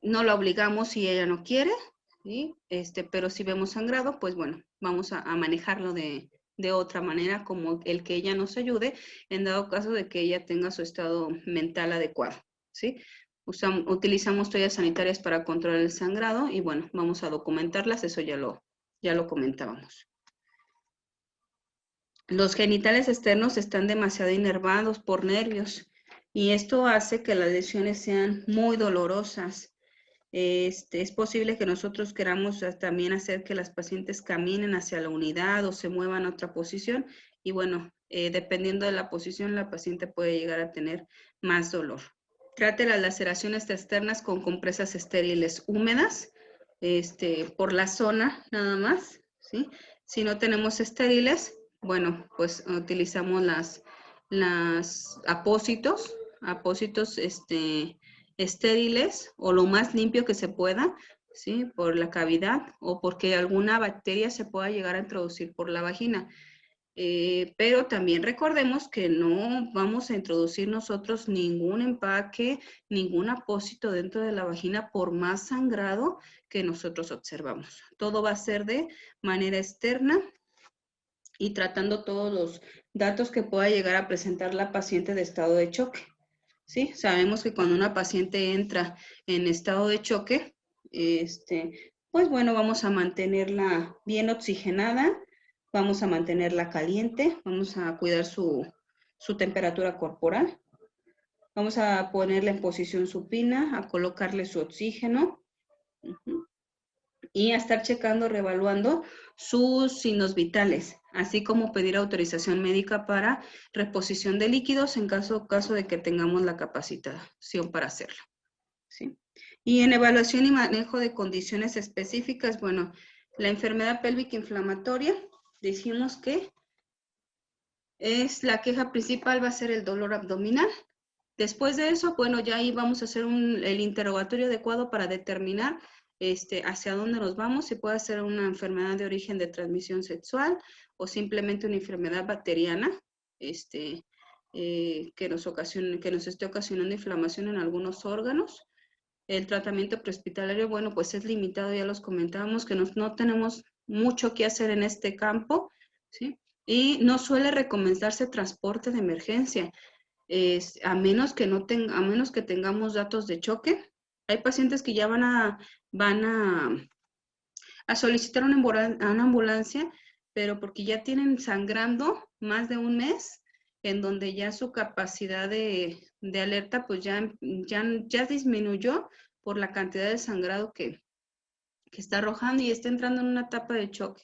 No la obligamos si ella no quiere, ¿sí? Pero si vemos sangrado, pues bueno, vamos a manejarlo de otra manera, como el que ella nos ayude, en dado caso de que ella tenga su estado mental adecuado, ¿sí? Utilizamos toallas sanitarias para controlar el sangrado y bueno, vamos a documentarlas, eso ya lo comentábamos. Los genitales externos están demasiado inervados por nervios y esto hace que las lesiones sean muy dolorosas. Es posible que nosotros queramos también hacer que las pacientes caminen hacia la unidad o se muevan a otra posición y bueno, dependiendo de la posición, la paciente puede llegar a tener más dolor. Trate las laceraciones externas con compresas estériles húmedas, por la zona nada más, ¿sí? Si no tenemos estériles, bueno, pues utilizamos las apósitos estériles o lo más limpio que se pueda, ¿sí? Por la cavidad o porque alguna bacteria se pueda llegar a introducir por la vagina. Pero también recordemos que no vamos a introducir nosotros ningún empaque, ningún apósito dentro de la vagina por más sangrado que nosotros observamos. Todo va a ser de manera externa y tratando todos los datos que pueda llegar a presentar la paciente de estado de choque. ¿Sí? Sabemos que cuando una paciente entra en estado de choque, pues bueno, vamos a mantenerla bien oxigenada, vamos a mantenerla caliente, vamos a cuidar su temperatura corporal, vamos a ponerla en posición supina, a colocarle su oxígeno y a estar checando, reevaluando sus signos vitales, así como pedir autorización médica para reposición de líquidos en caso de que tengamos la capacitación para hacerlo, ¿sí? Y en evaluación y manejo de condiciones específicas, bueno, la enfermedad pélvica inflamatoria, dijimos que es la queja principal, va a ser el dolor abdominal. Después de eso, bueno, ya ahí vamos a hacer el interrogatorio adecuado para determinar hacia dónde nos vamos, si puede ser una enfermedad de origen de transmisión sexual o simplemente una enfermedad bacteriana, que nos esté ocasionando inflamación en algunos órganos. El tratamiento prehospitalario, bueno, pues es limitado, ya los comentábamos, que no tenemos mucho que hacer en este campo, ¿sí? Y no suele recomendarse transporte de emergencia, a menos que tengamos datos de choque. Hay pacientes que ya van a solicitar una ambulancia, pero porque ya tienen sangrando más de un mes, en donde ya su capacidad de alerta pues ya disminuyó por la cantidad de sangrado que está arrojando y está entrando en una etapa de choque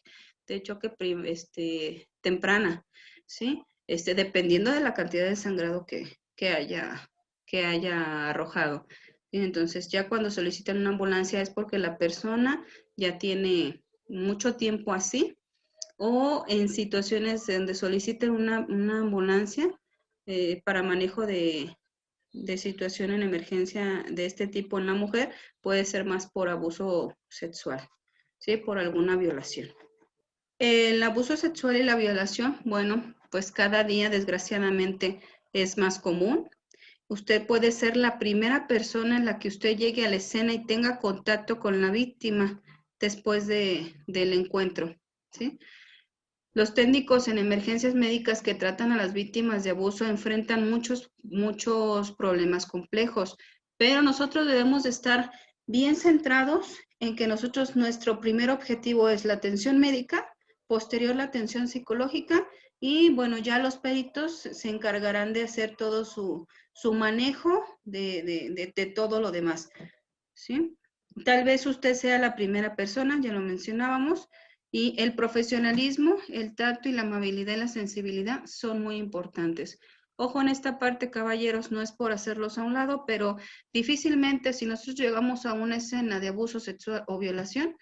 temprana, ¿sí? Dependiendo de la cantidad de sangrado que haya arrojado. Y entonces, ya cuando solicitan una ambulancia es porque la persona ya tiene mucho tiempo así, o en situaciones donde soliciten una ambulancia para manejo de situación en emergencia de este tipo en la mujer, puede ser más por abuso sexual, ¿sí? Por alguna violación. El abuso sexual y la violación, bueno, pues cada día desgraciadamente es más común. Usted puede ser la primera persona en la que usted llegue a la escena y tenga contacto con la víctima después del encuentro, ¿sí? Los técnicos en emergencias médicas que tratan a las víctimas de abuso enfrentan muchos problemas complejos, pero nosotros debemos de estar bien centrados en que nuestro primer objetivo es la atención médica, posterior la atención psicológica y bueno, ya los peritos se encargarán de hacer todo su manejo de todo lo demás, ¿sí? Tal vez usted sea la primera persona, ya lo mencionábamos, y el profesionalismo, el tacto y la amabilidad y la sensibilidad son muy importantes. Ojo en esta parte, caballeros, no es por hacerlos a un lado, pero difícilmente si nosotros llegamos a una escena de abuso sexual o violación,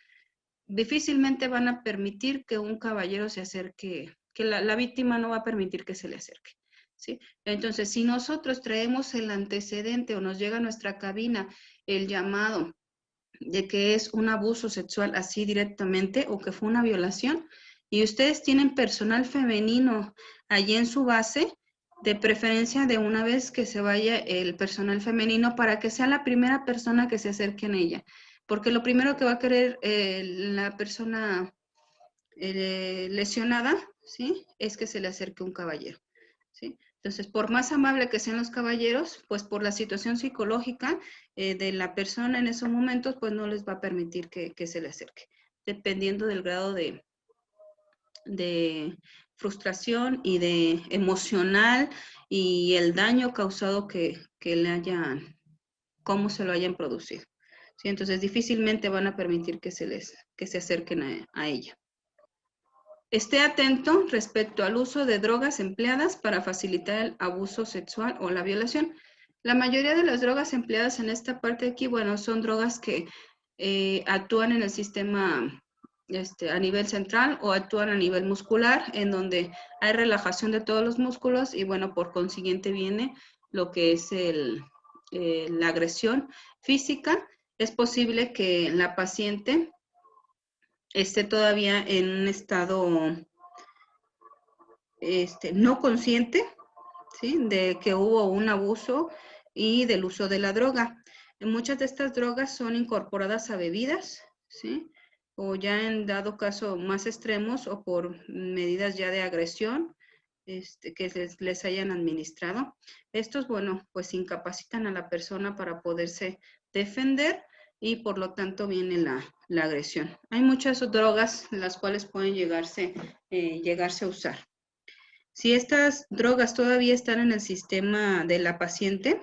difícilmente van a permitir que un caballero se acerque, que la víctima no va a permitir que se le acerque, ¿sí? Entonces, si nosotros traemos el antecedente o nos llega a nuestra cabina el llamado de que es un abuso sexual así directamente o que fue una violación, y ustedes tienen personal femenino allí en su base, de preferencia de una vez que se vaya el personal femenino para que sea la primera persona que se acerque en ella, porque lo primero que va a querer la persona lesionada, ¿sí? Es que se le acerque un caballero, ¿sí? Entonces, por más amable que sean los caballeros, pues por la situación psicológica de la persona en esos momentos, pues no les va a permitir que se le acerque, dependiendo del grado de frustración y de emocional y el daño causado que le hayan, cómo se lo hayan producido. ¿Sí? Entonces, difícilmente van a permitir que se acerquen a ella. Esté atento respecto al uso de drogas empleadas para facilitar el abuso sexual o la violación. La mayoría de las drogas empleadas en esta parte de aquí, bueno, son drogas que actúan en el sistema a nivel central o actúan a nivel muscular, en donde hay relajación de todos los músculos y bueno, por consiguiente viene lo que es la agresión física. Es posible que la paciente esté todavía en un estado no consciente, ¿sí? De que hubo un abuso y del uso de la droga. Muchas de estas drogas son incorporadas a bebidas, ¿sí? O ya en dado caso más extremos o por medidas ya de agresión que les hayan administrado. Estos, bueno, pues incapacitan a la persona para poderse defender y por lo tanto viene la agresión. Hay muchas drogas las cuales pueden llegarse a usar. Si estas drogas todavía están en el sistema de la paciente,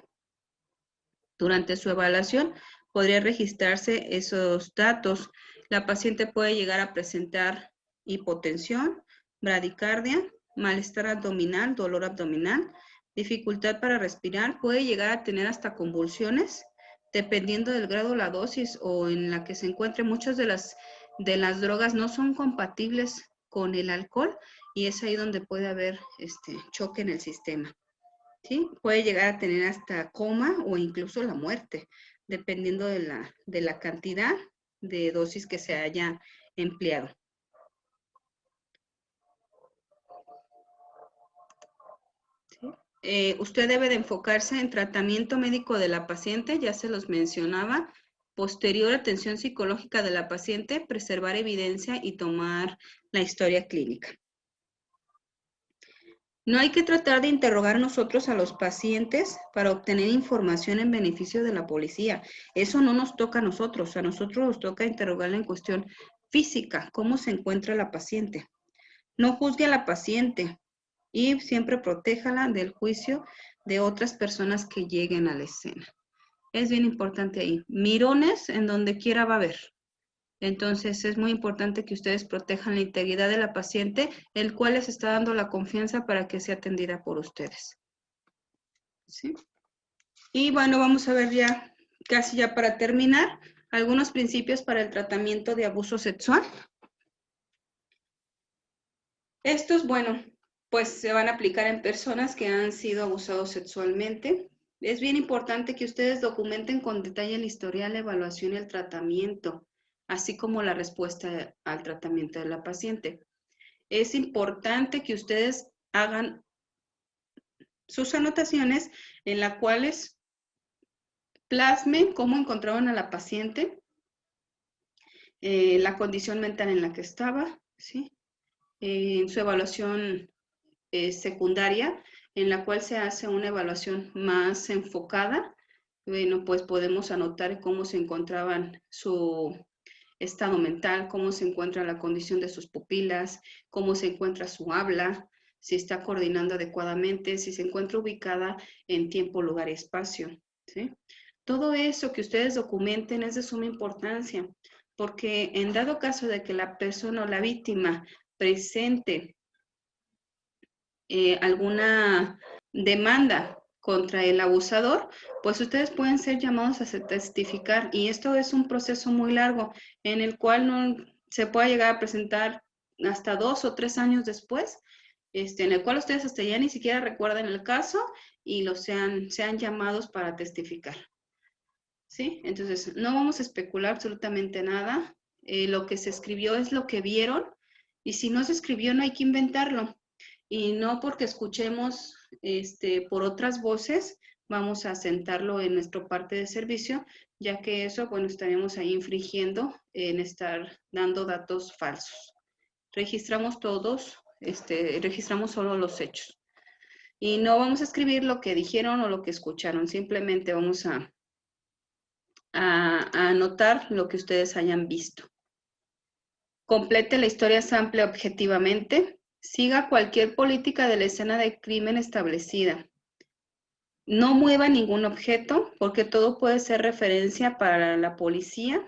durante su evaluación podría registrarse esos datos. La paciente puede llegar a presentar hipotensión, bradicardia, malestar abdominal, dolor abdominal, dificultad para respirar, puede llegar a tener hasta convulsiones, dependiendo del grado, la dosis o en la que se encuentre. Muchas de las drogas no son compatibles con el alcohol y es ahí donde puede haber choque en el sistema, ¿sí? Puede llegar a tener hasta coma o incluso la muerte, dependiendo de la cantidad de dosis que se haya empleado. ¿Sí? Usted debe de enfocarse en tratamiento médico de la paciente, ya se los mencionaba, posterior atención psicológica de la paciente, preservar evidencia y tomar la historia clínica. No hay que tratar de interrogar nosotros a los pacientes para obtener información en beneficio de la policía. Eso no nos toca a nosotros nos toca interrogarla en cuestión física, cómo se encuentra la paciente. No juzgue a la paciente y siempre protéjala del juicio de otras personas que lleguen a la escena. Es bien importante ahí. Mirones en donde quiera va a haber. Entonces, es muy importante que ustedes protejan la integridad de la paciente, el cual les está dando la confianza para que sea atendida por ustedes. ¿Sí? Y bueno, vamos a ver ya, casi ya para terminar, algunos principios para el tratamiento de abuso sexual. Estos, bueno, pues se van a aplicar en personas que han sido abusados sexualmente. Es bien importante que ustedes documenten con detalle el historial, la evaluación y el tratamiento, así como la respuesta al tratamiento de la paciente. Es importante que ustedes hagan sus anotaciones en las cuales plasmen cómo encontraban a la paciente, la condición mental en la que estaba, ¿sí? Su evaluación secundaria, en la cual se hace una evaluación más enfocada. Bueno, pues podemos anotar cómo se encontraban su estado mental, cómo se encuentra la condición de sus pupilas, cómo se encuentra su habla, si está coordinando adecuadamente, si se encuentra ubicada en tiempo, lugar y espacio, ¿sí? Todo eso que ustedes documenten es de suma importancia, porque en dado caso de que la persona o la víctima presente alguna demanda contra el abusador, pues ustedes pueden ser llamados a testificar, y esto es un proceso muy largo en el cual no se puede llegar a presentar hasta 2 o 3 años después, en el cual ustedes hasta ya ni siquiera recuerdan el caso y sean llamados para testificar. ¿Sí? Entonces, no vamos a especular absolutamente nada. Lo que se escribió es lo que vieron, y si no se escribió no hay que inventarlo. Y no porque escuchemos por otras voces, vamos a sentarlo en nuestra parte de servicio, ya que eso, bueno, estaríamos ahí infringiendo en estar dando datos falsos. Registramos todos, registramos solo los hechos. Y no vamos a escribir lo que dijeron o lo que escucharon, simplemente vamos a anotar lo que ustedes hayan visto. Complete la historia sample objetivamente. Siga cualquier política de la escena de crimen establecida. No mueva ningún objeto, porque todo puede ser referencia para la policía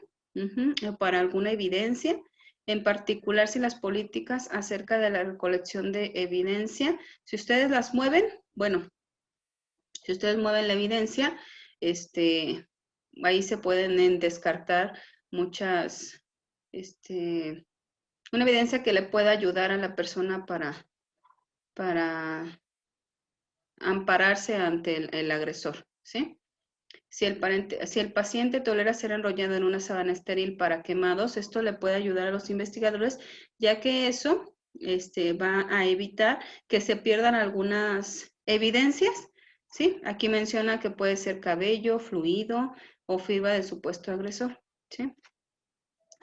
o para alguna evidencia, en particular si las políticas acerca de la recolección de evidencia, si ustedes las mueven, bueno, si ustedes mueven la evidencia, ahí se pueden descartar muchas, una evidencia que le pueda ayudar a la persona para ampararse ante el agresor, ¿sí? Si el paciente tolera ser enrollado en una sábana estéril para quemados, esto le puede ayudar a los investigadores, ya que eso va a evitar que se pierdan algunas evidencias, ¿sí? Aquí menciona que puede ser cabello, fluido o fibra del supuesto agresor, ¿sí?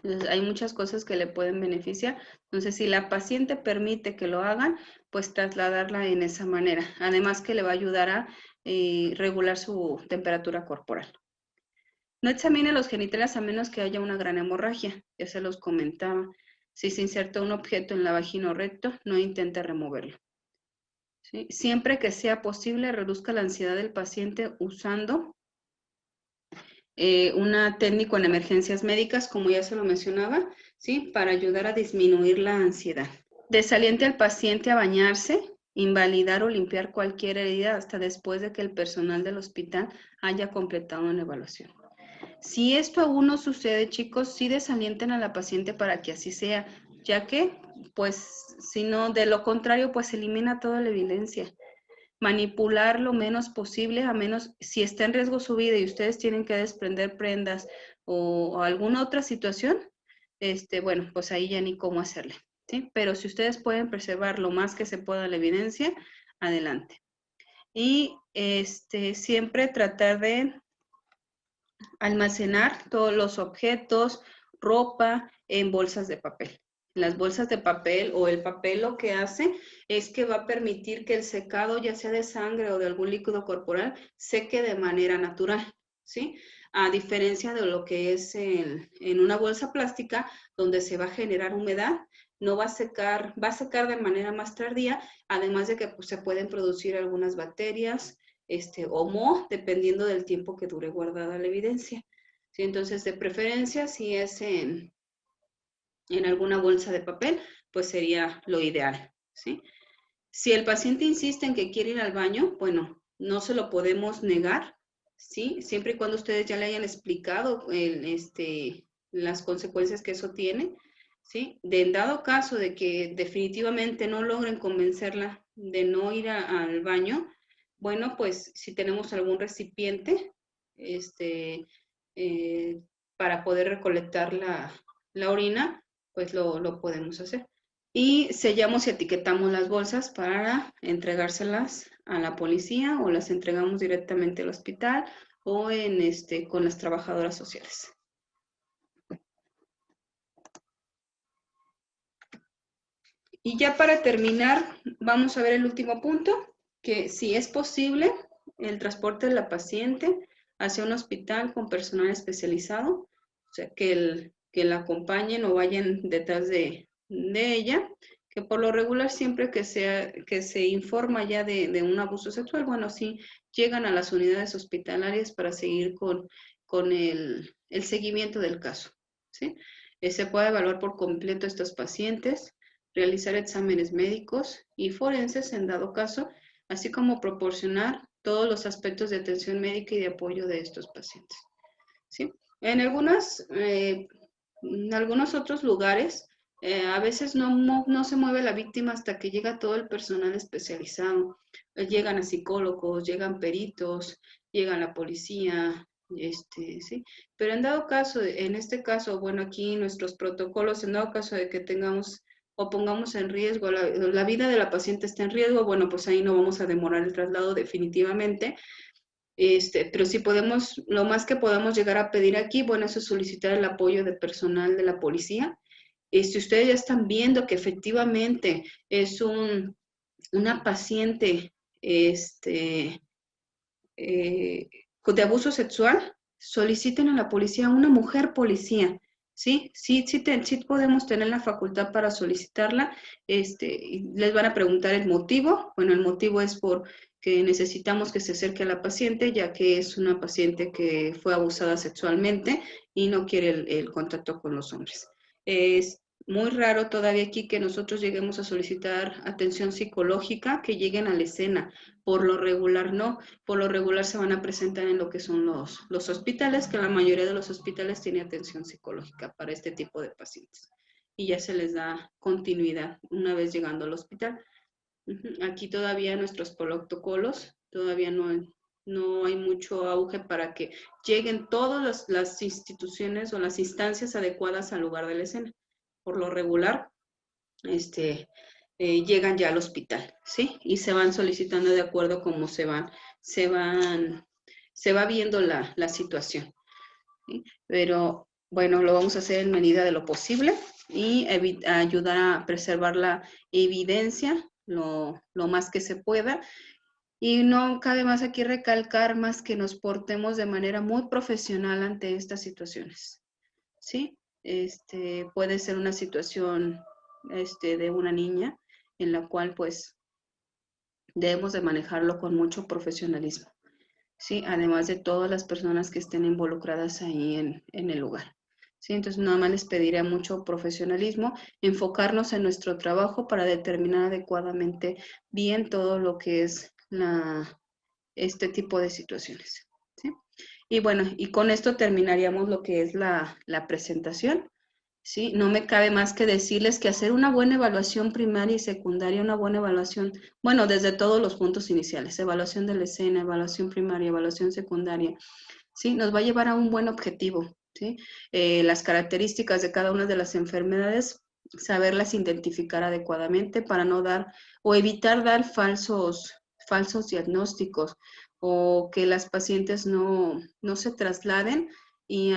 Entonces, hay muchas cosas que le pueden beneficiar. Entonces, si la paciente permite que lo hagan, pues trasladarla en esa manera. Además que le va a ayudar a regular su temperatura corporal. No examine los genitales a menos que haya una gran hemorragia. Ya se los comentaba. Si se inserta un objeto en la vagina o recto, no intente removerlo. ¿Sí? Siempre que sea posible, reduzca la ansiedad del paciente usando una técnica en emergencias médicas, como ya se lo mencionaba, ¿sí? Para ayudar a disminuir la ansiedad. Desaliente al paciente a bañarse, invalidar o limpiar cualquier herida hasta después de que el personal del hospital haya completado una evaluación. Si esto aún no sucede, chicos, sí desalienten a la paciente para que así sea, ya que, pues, si no, de lo contrario, pues elimina toda la evidencia. Manipular lo menos posible, a menos si está en riesgo su vida y ustedes tienen que desprender prendas o alguna otra situación, bueno, pues ahí ya ni cómo hacerle, ¿sí? Pero si ustedes pueden preservar lo más que se pueda la evidencia, adelante. Y siempre tratar de almacenar todos los objetos, ropa en bolsas de papel. Las bolsas de papel o el papel lo que hace es que va a permitir que el secado, ya sea de sangre o de algún líquido corporal, seque de manera natural, ¿sí? A diferencia de lo que es en una bolsa plástica, donde se va a generar humedad, no va a secar, va a secar de manera más tardía, además de que pues, se pueden producir algunas bacterias, o moho, dependiendo del tiempo que dure guardada la evidencia. ¿Sí? Entonces, de preferencia, si es en alguna bolsa de papel, pues sería lo ideal, ¿sí? Si el paciente insiste en que quiere ir al baño, bueno, no se lo podemos negar, ¿sí? Siempre y cuando ustedes ya le hayan explicado las consecuencias que eso tiene, ¿sí? De en dado caso de que definitivamente no logren convencerla de no ir al baño, bueno, pues si tenemos algún recipiente, para poder recolectar la orina, pues lo podemos hacer. Y sellamos y etiquetamos las bolsas para entregárselas a la policía o las entregamos directamente al hospital o con las trabajadoras sociales. Y ya para terminar, vamos a ver el último punto, que si es posible el transporte de la paciente hacia un hospital con personal especializado, o sea, que la acompañen o vayan detrás de ella, que por lo regular siempre que se informa ya de un abuso sexual, bueno, sí llegan a las unidades hospitalarias para seguir con el seguimiento del caso, ¿sí? Se puede evaluar por completo a estos pacientes, realizar exámenes médicos y forenses en dado caso, así como proporcionar todos los aspectos de atención médica y de apoyo de estos pacientes, ¿sí? En algunos otros lugares, a veces no se mueve la víctima hasta que llega todo el personal especializado. Llegan a psicólogos, llegan peritos, llegan la policía, ¿sí? Pero en dado caso, en este caso, bueno, aquí nuestros protocolos, en dado caso de que tengamos o pongamos en riesgo, la vida de la paciente está en riesgo, bueno, pues ahí no vamos a demorar el traslado definitivamente. Pero si podemos, lo más que podemos llegar a pedir aquí, bueno, eso es solicitar el apoyo de personal de la policía. Si ustedes ya están viendo que efectivamente es una paciente de abuso sexual, soliciten a la policía, una mujer policía, ¿sí? Sí podemos tener la facultad para solicitarla, y les van a preguntar el motivo. Bueno, el motivo es porque necesitamos que se acerque a la paciente, ya que es una paciente que fue abusada sexualmente y no quiere el contacto con los hombres. Es muy raro todavía aquí que nosotros lleguemos a solicitar atención psicológica, que lleguen a la escena. Por lo regular no, por lo regular se van a presentar en lo que son los hospitales, que la mayoría de los hospitales tiene atención psicológica para este tipo de pacientes. Y ya se les da continuidad una vez llegando al hospital. Aquí todavía nuestros protocolos, todavía no hay mucho auge para que lleguen todas las instituciones o las instancias adecuadas al lugar de la escena. Por lo regular, llegan ya al hospital, ¿sí? Y se van solicitando de acuerdo a cómo se va viendo la situación, ¿sí? Pero bueno, lo vamos a hacer en medida de lo posible y ayudar a preservar la evidencia lo más que se pueda. Y no cabe más aquí recalcar más que nos portemos de manera muy profesional ante estas situaciones, ¿sí? Puede ser una situación de una niña en la cual pues debemos de manejarlo con mucho profesionalismo, ¿sí? Además de todas las personas que estén involucradas ahí en el lugar, ¿sí? Entonces nada más les pediría mucho profesionalismo, enfocarnos en nuestro trabajo para determinar adecuadamente bien todo lo que es este tipo de situaciones, ¿sí? Y bueno, y con esto terminaríamos lo que es la presentación, ¿sí? No me cabe más que decirles que hacer una buena evaluación primaria y secundaria, una buena evaluación, bueno, desde todos los puntos iniciales, evaluación de la escena, evaluación primaria, evaluación secundaria, ¿sí? Nos va a llevar a un buen objetivo, ¿sí? Las características de cada una de las enfermedades, saberlas identificar adecuadamente para no dar o evitar dar falsos diagnósticos o que las pacientes no se trasladen y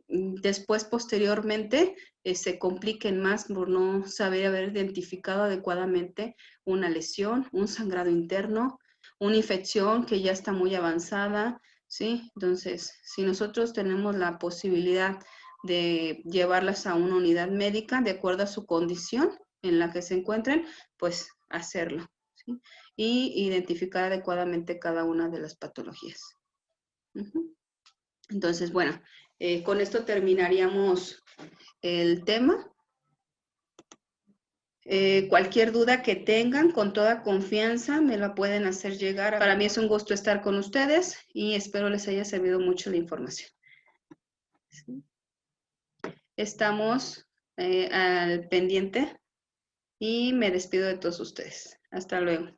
después posteriormente se compliquen más por no saber haber identificado adecuadamente una lesión, un sangrado interno, una infección que ya está muy avanzada, ¿sí? Entonces, si nosotros tenemos la posibilidad de llevarlas a una unidad médica de acuerdo a su condición en la que se encuentren, pues hacerlo, ¿sí? Y identificar adecuadamente cada una de las patologías. Entonces, bueno, con esto terminaríamos el tema. Cualquier duda que tengan, con toda confianza, me la pueden hacer llegar. Para mí es un gusto estar con ustedes y espero les haya servido mucho la información. ¿Sí? Estamos al pendiente y me despido de todos ustedes. Hasta luego.